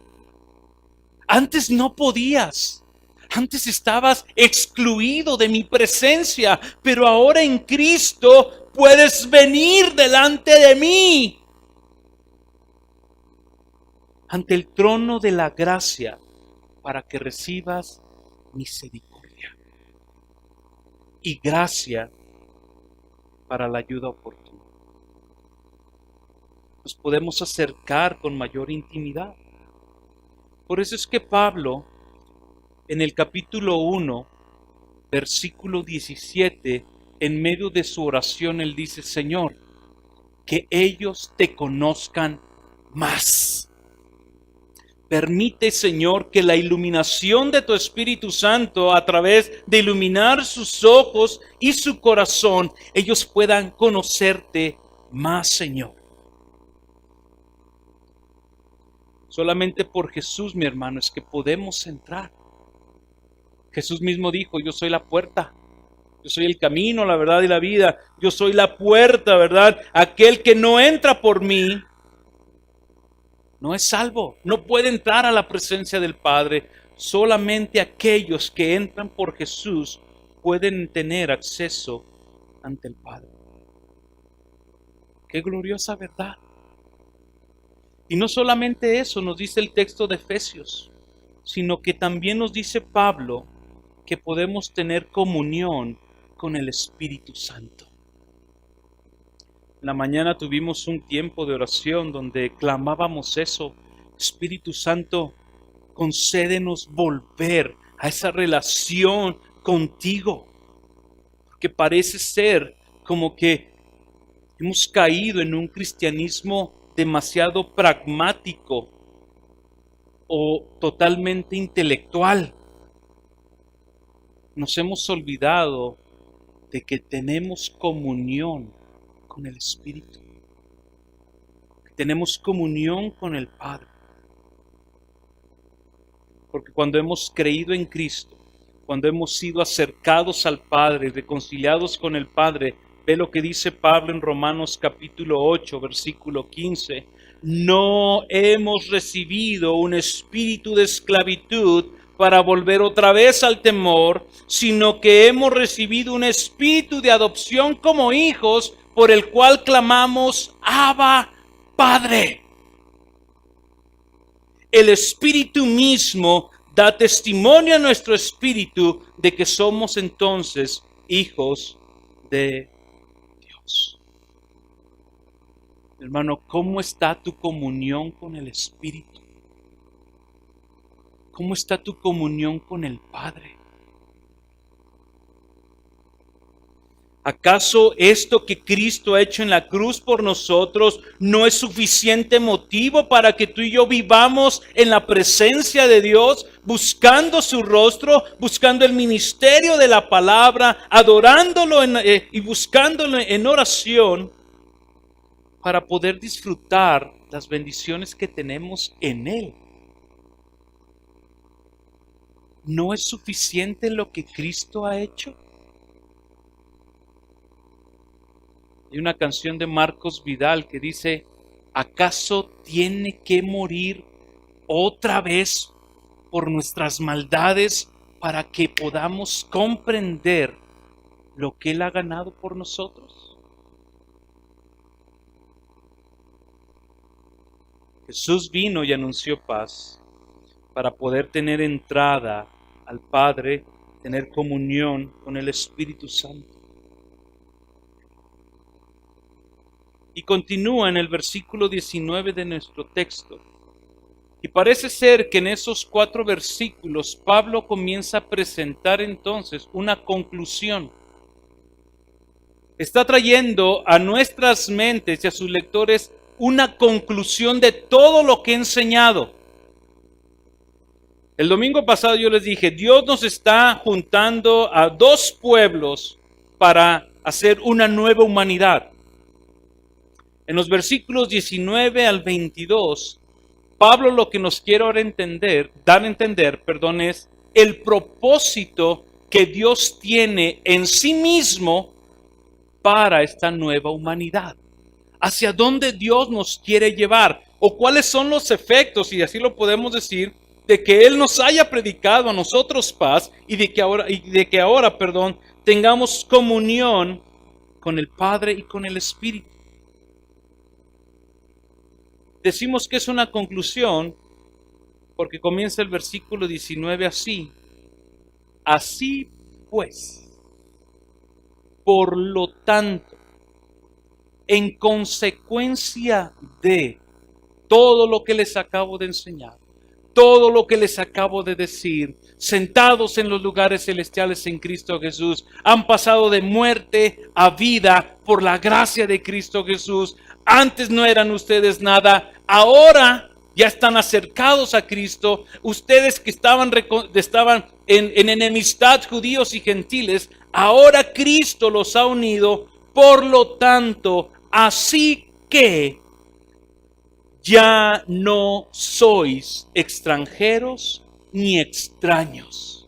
Antes no podías. Antes estabas excluido de mi presencia, pero ahora en Cristo puedes venir delante de mí. Ante el trono de la gracia para que recibas misericordia y gracia para la ayuda oportuna. Nos podemos acercar con mayor intimidad. Por eso es que Pablo, en el capítulo 1, versículo 17, en medio de su oración, él dice: Señor, que ellos te conozcan más. Permite, Señor, que la iluminación de tu Espíritu Santo, a través de iluminar sus ojos y su corazón, ellos puedan conocerte más, Señor. Solamente por Jesús, mi hermano, es que podemos entrar. Jesús mismo dijo: yo soy la puerta, yo soy el camino, la verdad y la vida, yo soy la puerta, ¿verdad? Aquel que no entra por mí no es salvo, no puede entrar a la presencia del Padre. Solamente aquellos que entran por Jesús pueden tener acceso ante el Padre. ¡Qué gloriosa verdad! Y no solamente eso nos dice el texto de Efesios, sino que también nos dice Pablo que podemos tener comunión con el Espíritu Santo. En la mañana tuvimos un tiempo de oración donde clamábamos eso: Espíritu Santo, concédenos volver a esa relación contigo, porque parece ser como que hemos caído en un cristianismo demasiado pragmático o totalmente intelectual. Nos hemos olvidado de que tenemos comunión con el Espíritu, que tenemos comunión con el Padre. Porque cuando hemos creído en Cristo, cuando hemos sido acercados al Padre, reconciliados con el Padre, ve lo que dice Pablo en Romanos capítulo 8, versículo 15. No hemos recibido un espíritu de esclavitud para volver otra vez al temor, sino que hemos recibido un espíritu de adopción como hijos, por el cual clamamos: Abba, Padre. El Espíritu mismo da testimonio a nuestro espíritu de que somos entonces hijos de Dios. Hermano, ¿cómo está tu comunión con el Espíritu? ¿Cómo está tu comunión con el Padre? ¿Acaso esto que Cristo ha hecho en la cruz por nosotros no es suficiente motivo para que tú y yo vivamos en la presencia de Dios, buscando su rostro, buscando el ministerio de la palabra, adorándolo y buscándolo en oración, para poder disfrutar las bendiciones que tenemos en Él? ¿No es suficiente lo que Cristo ha hecho? Hay una canción de Marcos Vidal que dice: ¿acaso tiene que morir otra vez por nuestras maldades para que podamos comprender lo que Él ha ganado por nosotros? Jesús vino y anunció paz para poder tener entrada al Padre, tener comunión con el Espíritu Santo. Y continúa en el versículo 19 de nuestro texto. Y parece ser que en esos 4 versículos Pablo comienza a presentar entonces una conclusión. Está trayendo a nuestras mentes y a sus lectores una conclusión de todo lo que he enseñado. El domingo pasado yo les dije: Dios nos está juntando a 2 pueblos para hacer una nueva humanidad. En los versículos 19 al 22, Pablo lo que nos quiere ahora dar a entender, es el propósito que Dios tiene en sí mismo para esta nueva humanidad. Hacia dónde Dios nos quiere llevar, o cuáles son los efectos, y así lo podemos decir, de que Él nos haya predicado a nosotros paz y de que ahora, tengamos comunión con el Padre y con el Espíritu. Decimos que es una conclusión porque comienza el versículo 19 así: así pues, por lo tanto, en consecuencia de todo lo que les acabo de enseñar, todo lo que les acabo de decir, sentados en los lugares celestiales en Cristo Jesús, han pasado de muerte a vida por la gracia de Cristo Jesús. Antes no eran ustedes nada, ahora ya están acercados a Cristo. Ustedes que estaban en enemistad, judíos y gentiles, ahora Cristo los ha unido. Por lo tanto, así que ya no sois extranjeros ni extraños.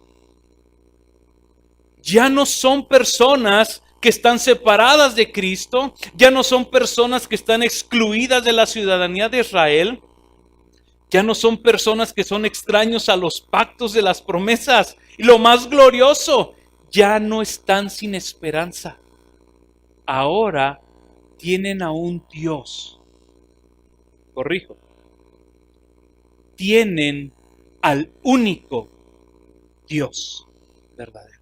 Ya no son personas que están separadas de Cristo, ya no son personas que están excluidas de la ciudadanía de Israel, ya no son personas que son extraños a los pactos de las promesas. Y lo más glorioso, ya no están sin esperanza. Ahora tienen a un Dios. Corrijo. Tienen al único Dios verdadero.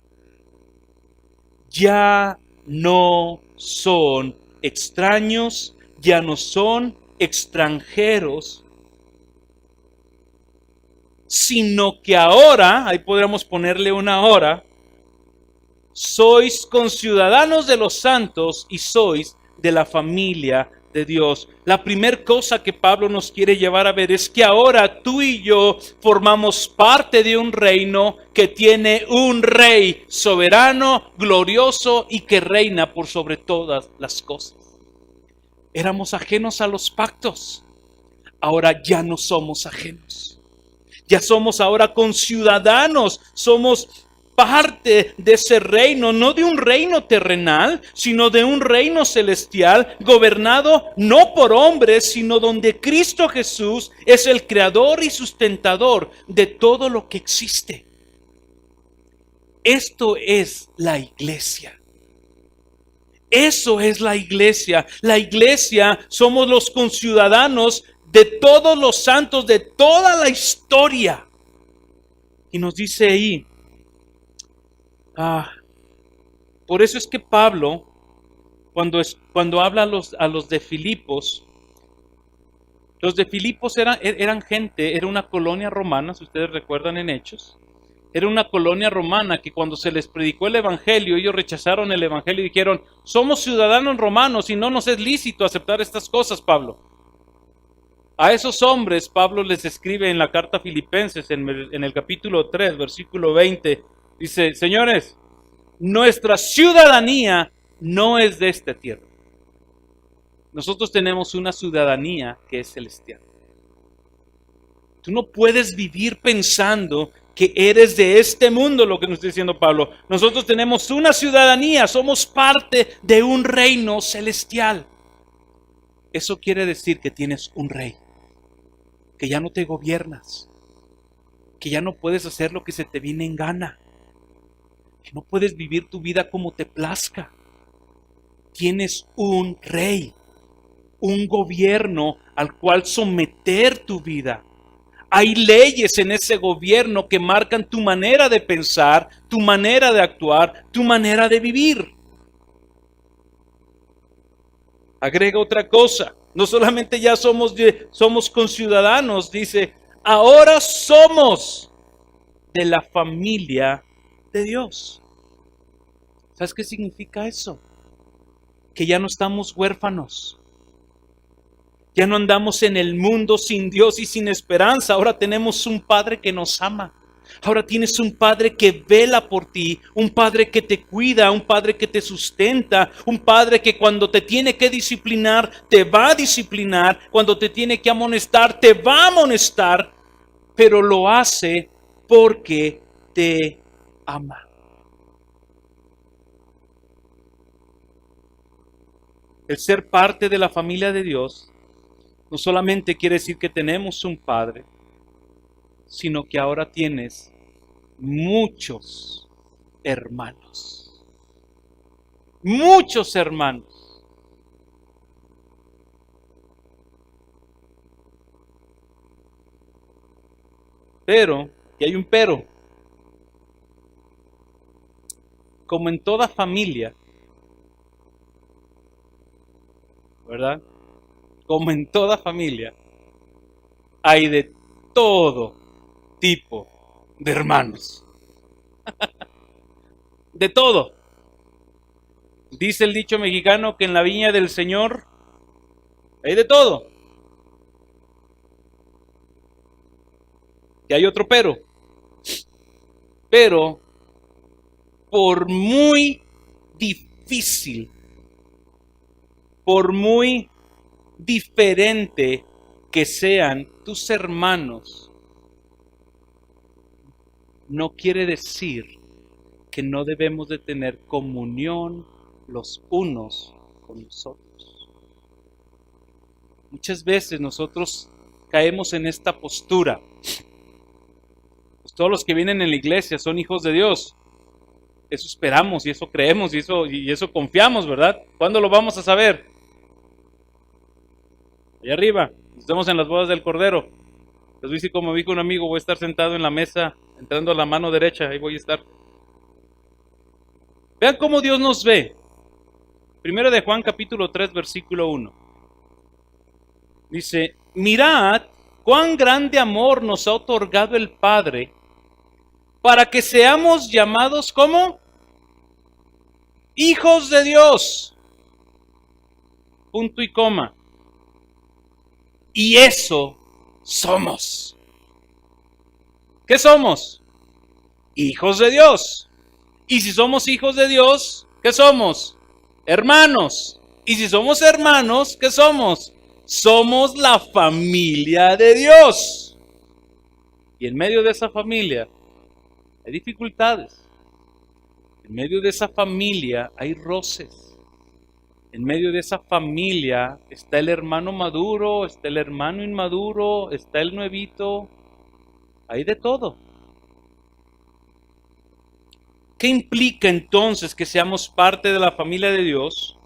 Ya no son extraños, ya no son extranjeros, sino que ahora, ahí podríamos ponerle una hora, sois conciudadanos de los santos y sois de la familia de Dios. La primera cosa que Pablo nos quiere llevar a ver es que ahora tú y yo formamos parte de un reino que tiene un rey soberano, glorioso y que reina por sobre todas las cosas. Éramos ajenos a los pactos, ahora ya no somos ajenos. Ya somos ahora conciudadanos, somos parte de ese reino, no de un reino terrenal, sino de un reino celestial, gobernado no por hombres, sino donde Cristo Jesús es el creador y sustentador de todo lo que existe. Esto es la iglesia. Eso es la iglesia. La iglesia somos los conciudadanos de todos los santos, de toda la historia. Y nos dice ahí, por eso es que Pablo, cuando habla a los de Filipos, los de Filipos eran gente, era una colonia romana, si ustedes recuerdan en Hechos, era una colonia romana que cuando se les predicó el evangelio, ellos rechazaron el evangelio y dijeron, somos ciudadanos romanos y no nos es lícito aceptar estas cosas, Pablo. A esos hombres Pablo les escribe en la carta a Filipenses, en el capítulo 3, versículo 20, dice, señores, nuestra ciudadanía no es de esta tierra. Nosotros tenemos una ciudadanía que es celestial. Tú no puedes vivir pensando que eres de este mundo, lo que nos está diciendo Pablo. Nosotros tenemos una ciudadanía, somos parte de un reino celestial. Eso quiere decir que tienes un rey, que ya no te gobiernas, que ya no puedes hacer lo que se te viene en gana, que no puedes vivir tu vida como te plazca. Tienes un rey, un gobierno al cual someter tu vida. Hay leyes en ese gobierno que marcan tu manera de pensar, tu manera de actuar, tu manera de vivir. Agrega otra cosa, no solamente ya somos conciudadanos, dice, ahora somos de la familia de Dios. ¿Sabes qué significa eso? Que ya no estamos huérfanos. Ya no andamos en el mundo sin Dios y sin esperanza. Ahora tenemos un Padre que nos ama. Ahora tienes un Padre que vela por ti, un Padre que te cuida, un Padre que te sustenta, un Padre que cuando te tiene que disciplinar, te va a disciplinar, cuando te tiene que amonestar, te va a amonestar, pero lo hace porque te ama. El ser parte de la familia de Dios no solamente quiere decir que tenemos un Padre, sino que ahora tienes muchos hermanos. Muchos hermanos. Pero, y hay un pero, como en toda familia, ¿verdad? Como en toda familia, hay de todo tipo de hermanos. De todo. Dice el dicho mexicano que en la viña del Señor hay de todo. Y hay otro pero. Pero, por muy difícil, por muy diferente que sean tus hermanos, no quiere decir que no debemos de tener comunión los unos con los otros. Muchas veces nosotros caemos en esta postura. Pues todos los que vienen en la iglesia son hijos de Dios. Eso esperamos y eso creemos y eso confiamos, ¿verdad? ¿Cuándo lo vamos a saber? Allá arriba, estamos en las bodas del Cordero. Les dice, como dijo un amigo, voy a estar sentado en la mesa, entrando a la mano derecha, ahí voy a estar. Vean cómo Dios nos ve. Primero de Juan capítulo 3, versículo 1. Dice, mirad cuán grande amor nos ha otorgado el Padre para que seamos llamados como hijos de Dios. Punto y coma. Y eso somos. ¿Qué somos? Hijos de Dios. Y si somos hijos de Dios, ¿qué somos? Hermanos. Y si somos hermanos, ¿qué somos? Somos la familia de Dios. Y en medio de esa familia hay dificultades. En medio de esa familia hay roces. En medio de esa familia está el hermano maduro, está el hermano inmaduro, está el nuevito. Hay de todo. ¿Qué implica entonces que seamos parte de la familia de Dios?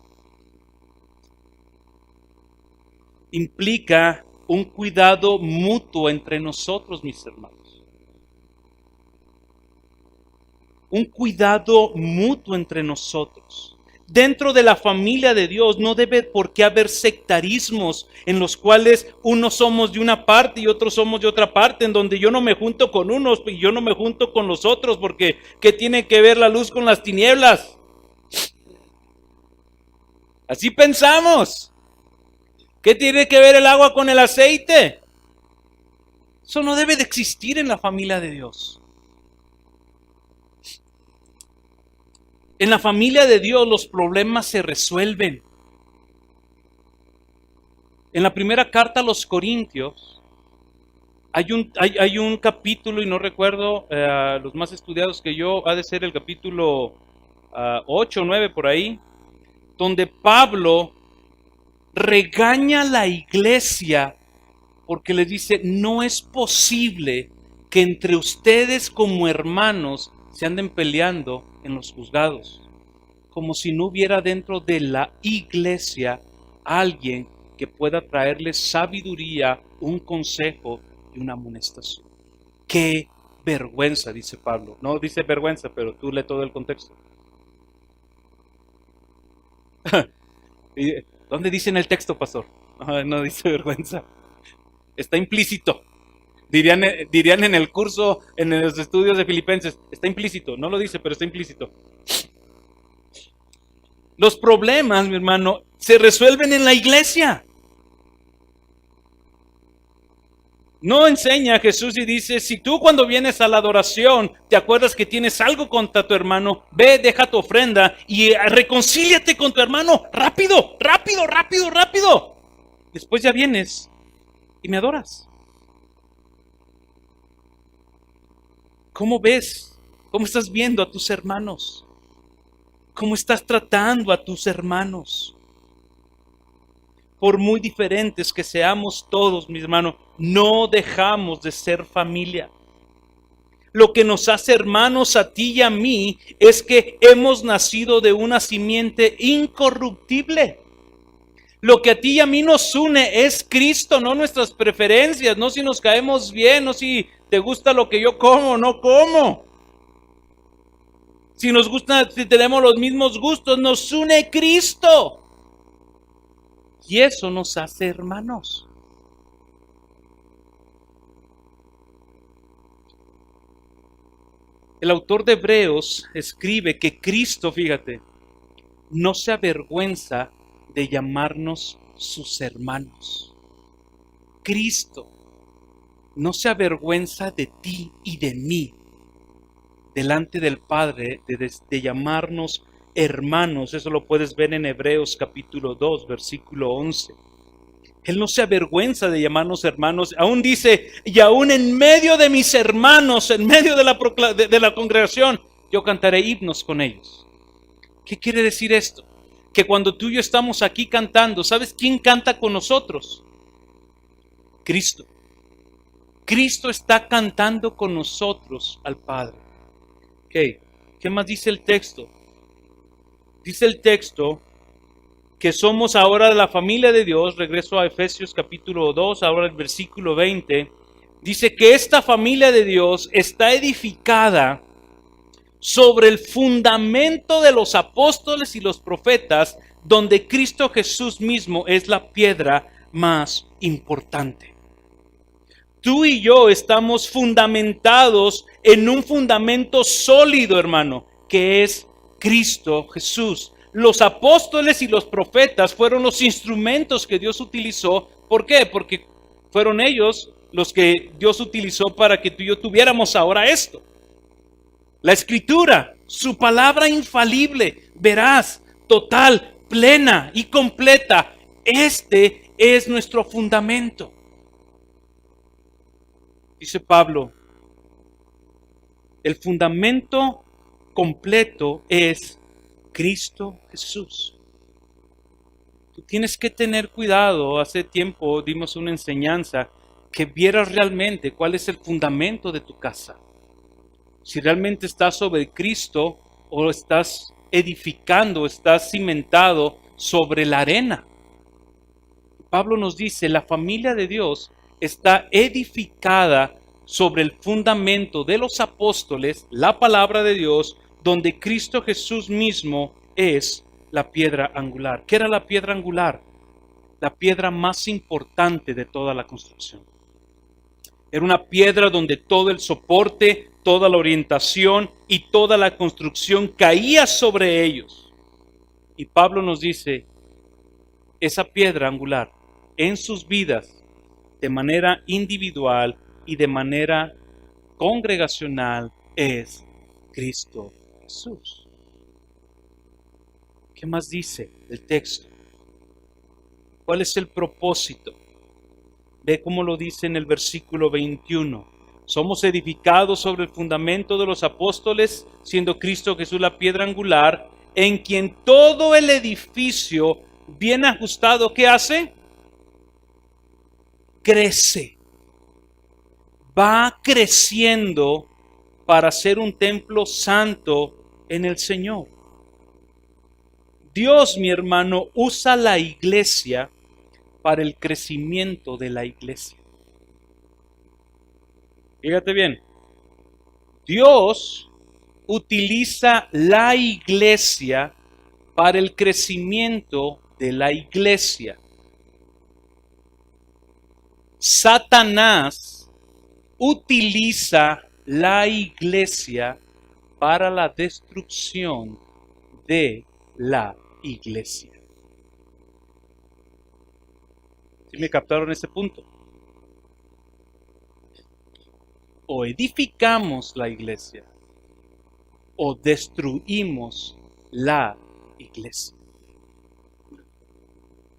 Implica un cuidado mutuo entre nosotros, mis hermanos. Un cuidado mutuo entre nosotros. Dentro de la familia de Dios no debe por qué haber sectarismos en los cuales unos somos de una parte y otros somos de otra parte, en donde yo no me junto con unos y yo no me junto con los otros, porque ¿qué tiene que ver la luz con las tinieblas? Así pensamos. ¿Qué tiene que ver el agua con el aceite? Eso no debe de existir en la familia de Dios. En la familia de Dios los problemas se resuelven. En la primera carta a los Corintios hay un capítulo, y no recuerdo, los más estudiados que yo, ha de ser el capítulo 8 o 9 por ahí, donde Pablo regaña a la iglesia porque les dice, no es posible que entre ustedes como hermanos se anden peleando en los juzgados, como si no hubiera dentro de la iglesia alguien que pueda traerles sabiduría, un consejo y una amonestación. ¡Qué vergüenza!, dice Pablo. No dice vergüenza, pero tú lee todo el contexto. ¿Dónde dice en el texto, pastor? No dice vergüenza. Está implícito. Dirían en el curso, en los estudios de Filipenses, está implícito. No lo dice, pero está implícito. Los problemas, mi hermano, se resuelven en la iglesia. No enseña a Jesús y dice, si tú cuando vienes a la adoración te acuerdas que tienes algo contra tu hermano, ve, deja tu ofrenda y reconcíliate con tu hermano, rápido, rápido, rápido, rápido. Después ya vienes y me adoras. ¿Cómo ves? ¿Cómo estás viendo a tus hermanos? ¿Cómo estás tratando a tus hermanos? Por muy diferentes que seamos todos, mis hermanos, no dejamos de ser familia. Lo que nos hace hermanos a ti y a mí es que hemos nacido de una simiente incorruptible. Lo que a ti y a mí nos une es Cristo, no nuestras preferencias, no si nos caemos bien, no si te gusta lo que yo como o no como. Si nos gusta, si tenemos los mismos gustos, nos une Cristo. Y eso nos hace hermanos. El autor de Hebreos escribe que Cristo, fíjate, no se avergüenza de llamarnos sus hermanos. Cristo no se avergüenza de ti y de mí delante del Padre de llamarnos hermanos. Eso lo puedes ver en Hebreos capítulo 2, versículo 11. Él no se avergüenza de llamarnos hermanos. Aún dice, y aún en medio de mis hermanos, en medio de la congregación, yo cantaré himnos con ellos. ¿Qué quiere decir esto? Que cuando tú y yo estamos aquí cantando, ¿sabes quién canta con nosotros? Cristo. Cristo está cantando con nosotros al Padre. Okay. ¿Qué más dice el texto? Dice el texto que somos ahora de la familia de Dios. Regreso a Efesios capítulo 2, ahora el versículo 20. Dice que esta familia de Dios está edificada sobre el fundamento de los apóstoles y los profetas, donde Cristo Jesús mismo es la piedra más importante. Tú y yo estamos fundamentados en un fundamento sólido, hermano, que es Cristo Jesús. Los apóstoles y los profetas fueron los instrumentos que Dios utilizó. ¿Por qué? Porque fueron ellos los que Dios utilizó para que tú y yo tuviéramos ahora esto. La Escritura, su palabra infalible, veraz, total, plena y completa. Este es nuestro fundamento. Dice Pablo, el fundamento completo es Cristo Jesús. Tú tienes que tener cuidado. Hace tiempo dimos una enseñanza que vieras realmente cuál es el fundamento de tu casa. Si realmente estás sobre Cristo o estás edificando, estás cimentado sobre la arena. Pablo nos dice, la familia de Dios está edificada sobre el fundamento de los apóstoles, la palabra de Dios, donde Cristo Jesús mismo es la piedra angular. ¿Qué era la piedra angular? La piedra más importante de toda la construcción. Era una piedra donde todo el soporte, toda la orientación y toda la construcción caía sobre ellos. Y Pablo nos dice, esa piedra angular en sus vidas, de manera individual y de manera congregacional, es Cristo Jesús. ¿Qué más dice el texto? ¿Cuál es el propósito? Ve cómo lo dice en el versículo 21. Somos edificados sobre el fundamento de los apóstoles, siendo Cristo Jesús la piedra angular, en quien todo el edificio bien ajustado, ¿qué hace? Crece. Va creciendo para ser un templo santo en el Señor. Dios, mi hermano, usa la iglesia para el crecimiento de la iglesia. Fíjate bien, Dios utiliza la iglesia para el crecimiento de la iglesia. Satanás utiliza la iglesia para la destrucción de la iglesia. ¿Sí me captaron ese punto? O edificamos la iglesia o destruimos la iglesia.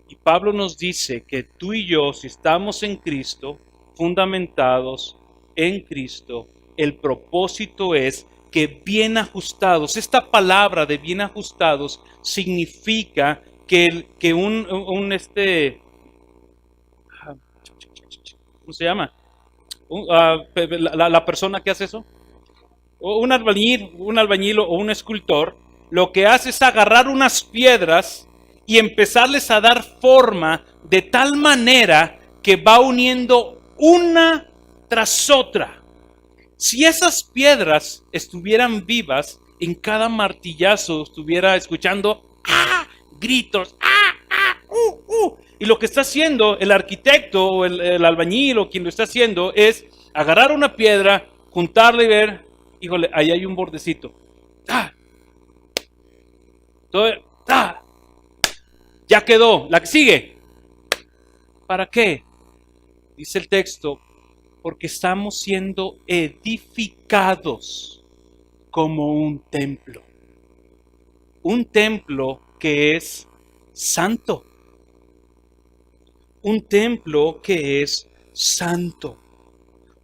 Y Pablo nos dice que tú y yo, si estamos en Cristo, fundamentados en Cristo, el propósito es que bien ajustados, esta palabra de bien ajustados significa que ¿cómo se llama? La persona que hace eso, un albañil o un escultor, lo que hace es agarrar unas piedras y empezarles a dar forma de tal manera que va uniendo una tras otra. Si esas piedras estuvieran vivas, en cada martillazo estuviera escuchando gritos, y lo que está haciendo el arquitecto o el albañil o quien lo está haciendo es agarrar una piedra, juntarla y ver, híjole, ahí hay un bordecito. ¡Ah! Todo, ¡ah! Ya quedó, la que sigue. ¿Para qué? Dice el texto, porque estamos siendo edificados como un templo. Un templo que es santo. Un templo que es santo.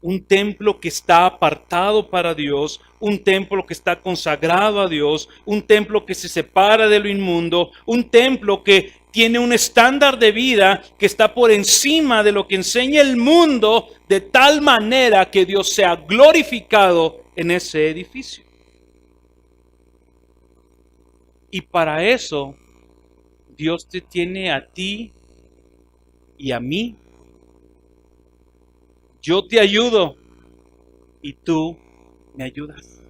Un templo que está apartado para Dios, un templo que está consagrado a Dios, un templo que se separa de lo inmundo, un templo que tiene un estándar de vida que está por encima de lo que enseña el mundo, de tal manera que Dios sea glorificado en ese edificio. Y para eso, Dios te tiene a ti y a mí. Yo te ayudo y tú me ayudas.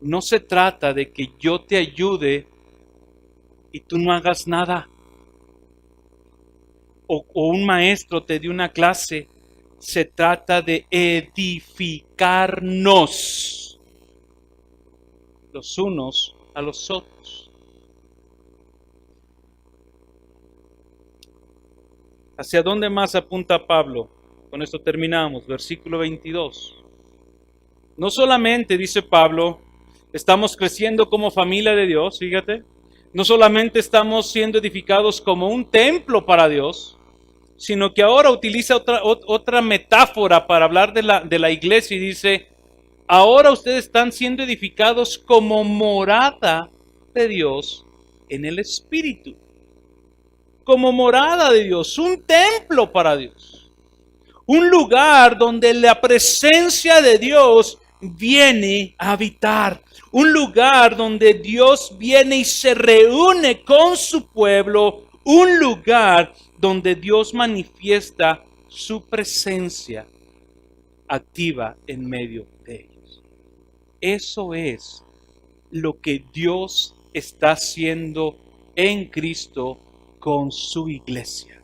No se trata de que yo te ayude y tú no hagas nada. O un maestro te dé una clase. Se trata de edificarnos los unos a los otros. ¿Hacia dónde más apunta Pablo? Con esto terminamos, versículo 22. No solamente, dice Pablo, estamos creciendo como familia de Dios, fíjate. No solamente estamos siendo edificados como un templo para Dios, sino que ahora utiliza otra metáfora para hablar de la iglesia y dice, ahora ustedes están siendo edificados como morada de Dios en el Espíritu. Como morada de Dios, un templo para Dios. Un lugar donde la presencia de Dios viene a habitar. Un lugar donde Dios viene y se reúne con su pueblo. Un lugar donde Dios manifiesta su presencia activa en medio de ellos. Eso es lo que Dios está haciendo en Cristo con su iglesia,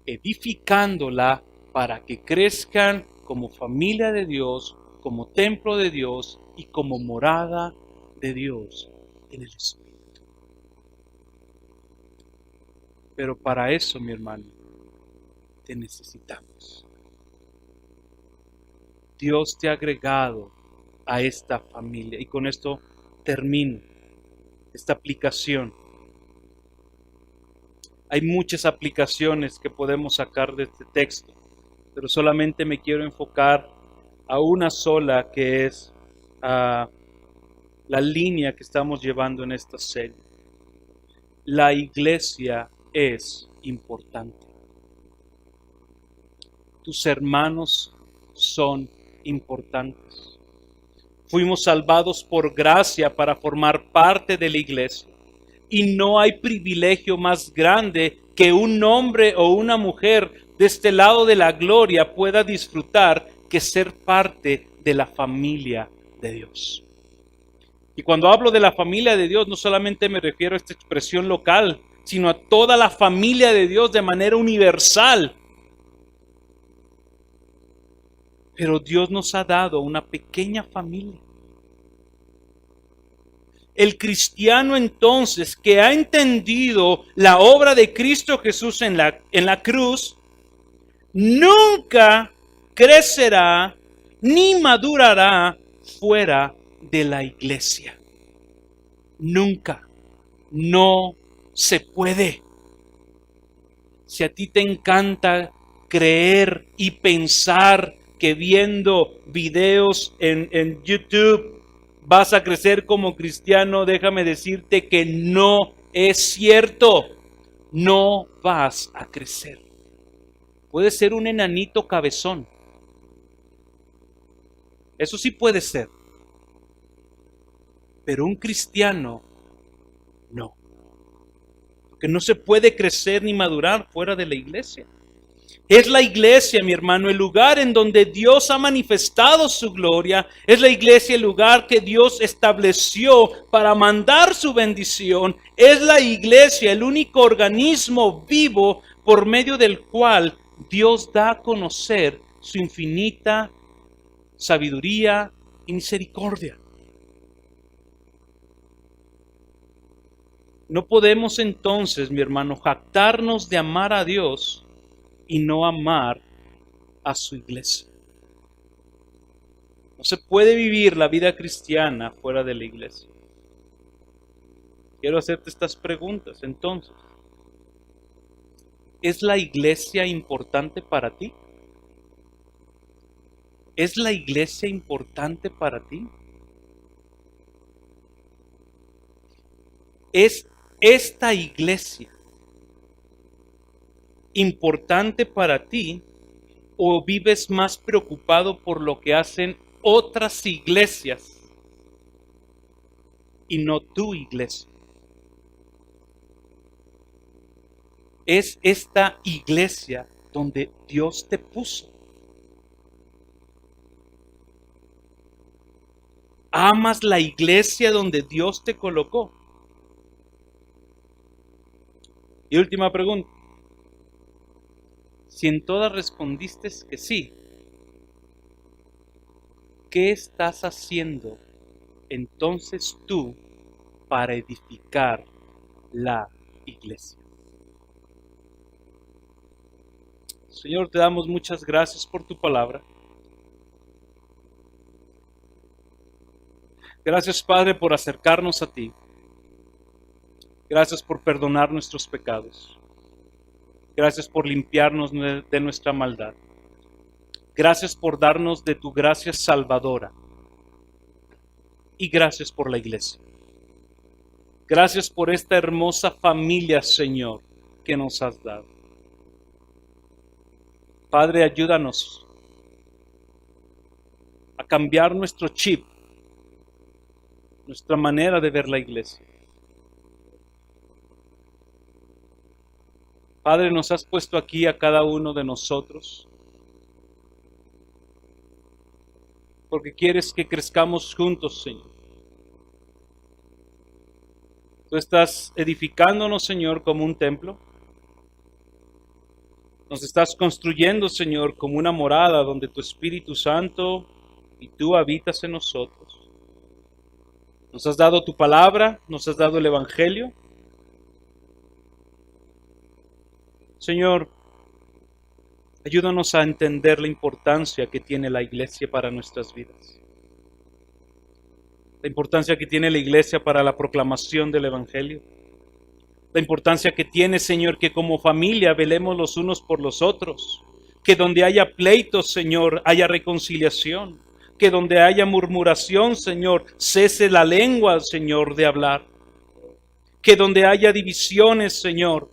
edificándola para que crezcan como familia de Dios, como templo de Dios y como morada de Dios en el Espíritu. Pero para eso, mi hermano, te necesitamos. Dios te ha agregado a esta familia. Y con esto termino esta aplicación. Hay muchas aplicaciones que podemos sacar de este texto, pero solamente me quiero enfocar a una sola, que es la línea que estamos llevando en esta serie. La iglesia es importante. Tus hermanos son importantes. Fuimos salvados por gracia para formar parte de la iglesia. Y no hay privilegio más grande que un hombre o una mujer de este lado de la gloria pueda disfrutar que ser parte de la familia de Dios. Y cuando hablo de la familia de Dios, no solamente me refiero a esta expresión local, sino a toda la familia de Dios de manera universal. Pero Dios nos ha dado una pequeña familia. El cristiano entonces que ha entendido la obra de Cristo Jesús en la cruz, nunca crecerá ni madurará fuera de la iglesia. Nunca. No se puede. Si a ti te encanta creer y pensar que viendo videos en YouTube vas a crecer como cristiano, déjame decirte que no es cierto. No vas a crecer. Puedes ser un enanito cabezón. Eso sí puede ser. Pero un cristiano, no. Porque no se puede crecer ni madurar fuera de la iglesia. Es la iglesia, mi hermano, el lugar en donde Dios ha manifestado su gloria. Es la iglesia el lugar que Dios estableció para mandar su bendición. Es la iglesia el único organismo vivo por medio del cual Dios da a conocer su infinita sabiduría y misericordia. No podemos entonces, mi hermano, jactarnos de amar a Dios y no amar a su iglesia. No se puede vivir la vida cristiana fuera de la iglesia. Quiero hacerte estas preguntas entonces. ¿Es la iglesia importante para ti? ¿Es la iglesia importante para ti? ¿Es esta iglesia importante para ti o vives más preocupado por lo que hacen otras iglesias y no tu iglesia? Es esta iglesia donde Dios te puso. ¿Amas la iglesia donde Dios te colocó? Y última pregunta. Si en todas respondiste que sí, ¿qué estás haciendo entonces tú para edificar la iglesia? Señor, te damos muchas gracias por tu palabra. Gracias, Padre, por acercarnos a ti. Gracias por perdonar nuestros pecados. Gracias por limpiarnos de nuestra maldad. Gracias por darnos de tu gracia salvadora. Y gracias por la iglesia. Gracias por esta hermosa familia, Señor, que nos has dado. Padre, ayúdanos a cambiar nuestro chip, nuestra manera de ver la iglesia. Padre, nos has puesto aquí a cada uno de nosotros porque quieres que crezcamos juntos, Señor. Tú estás edificándonos, Señor, como un templo. Nos estás construyendo, Señor, como una morada donde tu Espíritu Santo y tú habitas en nosotros. Nos has dado tu palabra, nos has dado el Evangelio. Señor, ayúdanos a entender la importancia que tiene la iglesia para nuestras vidas. La importancia que tiene la iglesia para la proclamación del Evangelio. La importancia que tiene, Señor, que como familia velemos los unos por los otros. Que donde haya pleitos, Señor, haya reconciliación. Que donde haya murmuración, Señor, cese la lengua, Señor, de hablar. Que donde haya divisiones, Señor,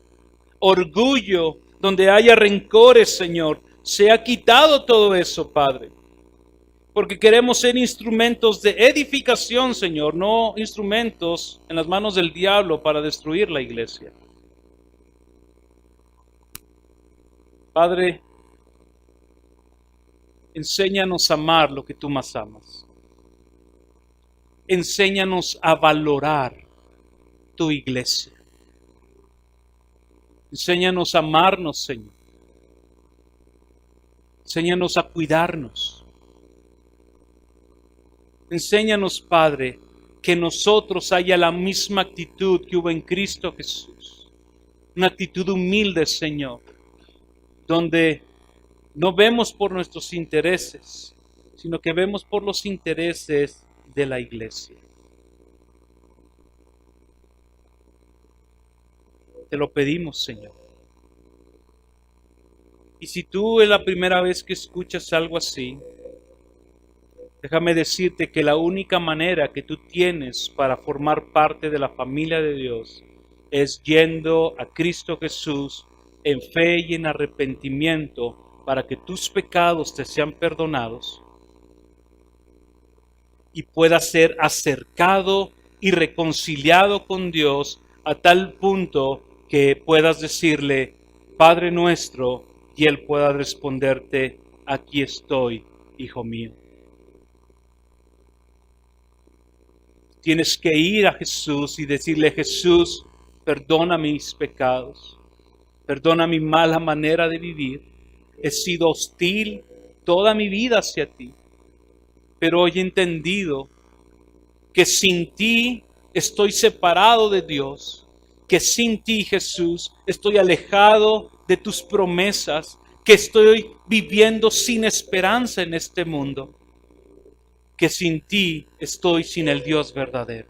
orgullo, donde haya rencores, Señor, sea quitado todo eso, Padre. Porque queremos ser instrumentos de edificación, Señor, no instrumentos en las manos del diablo para destruir la iglesia. Padre, enséñanos a amar lo que tú más amas. Enséñanos a valorar tu iglesia. Enséñanos a amarnos, Señor. Enséñanos a cuidarnos. Enséñanos, Padre, que nosotros haya la misma actitud que hubo en Cristo Jesús. Una actitud humilde, Señor, donde no vemos por nuestros intereses, sino que vemos por los intereses de la iglesia. Te lo pedimos, Señor. Y si tú es la primera vez que escuchas algo así, déjame decirte que la única manera que tú tienes para formar parte de la familia de Dios es yendo a Cristo Jesús en fe y en arrepentimiento para que tus pecados te sean perdonados y puedas ser acercado y reconciliado con Dios a tal punto que puedas decirle, Padre nuestro, y Él pueda responderte, aquí estoy, hijo mío. Tienes que ir a Jesús y decirle, Jesús, perdona mis pecados, perdona mi mala manera de vivir. He sido hostil toda mi vida hacia ti. pero hoy he entendido que sin ti estoy separado de Dios, que sin ti, Jesús, estoy alejado de tus promesas, que estoy viviendo sin esperanza en este mundo, que sin ti estoy sin el Dios verdadero.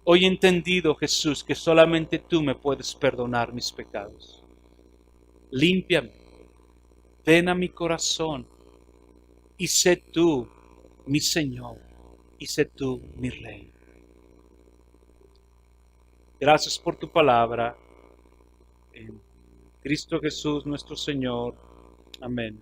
Hoy he entendido, Jesús, que solamente tú me puedes perdonar mis pecados. Límpiame, ven a mi corazón y sé tú mi Señor y sé tú mi Rey. Gracias por tu palabra. En Cristo Jesús nuestro Señor. Amén.